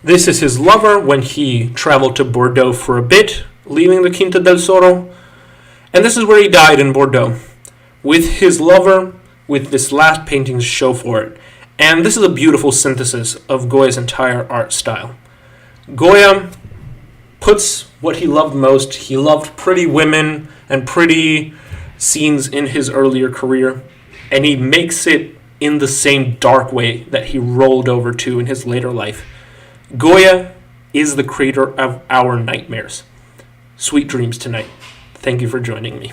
This is his lover when he traveled to Bordeaux for a bit, leaving the Quinta del Soro. And this is where he died, in Bordeaux, with his lover, with this last painting to show for it. And this is a beautiful synthesis of Goya's entire art style. Goya puts what he loved most. He loved pretty women and pretty scenes in his earlier career, and he makes it in the same dark way that he rolled over to in his later life. Goya is the creator of our nightmares. Sweet dreams tonight. Thank you for joining me.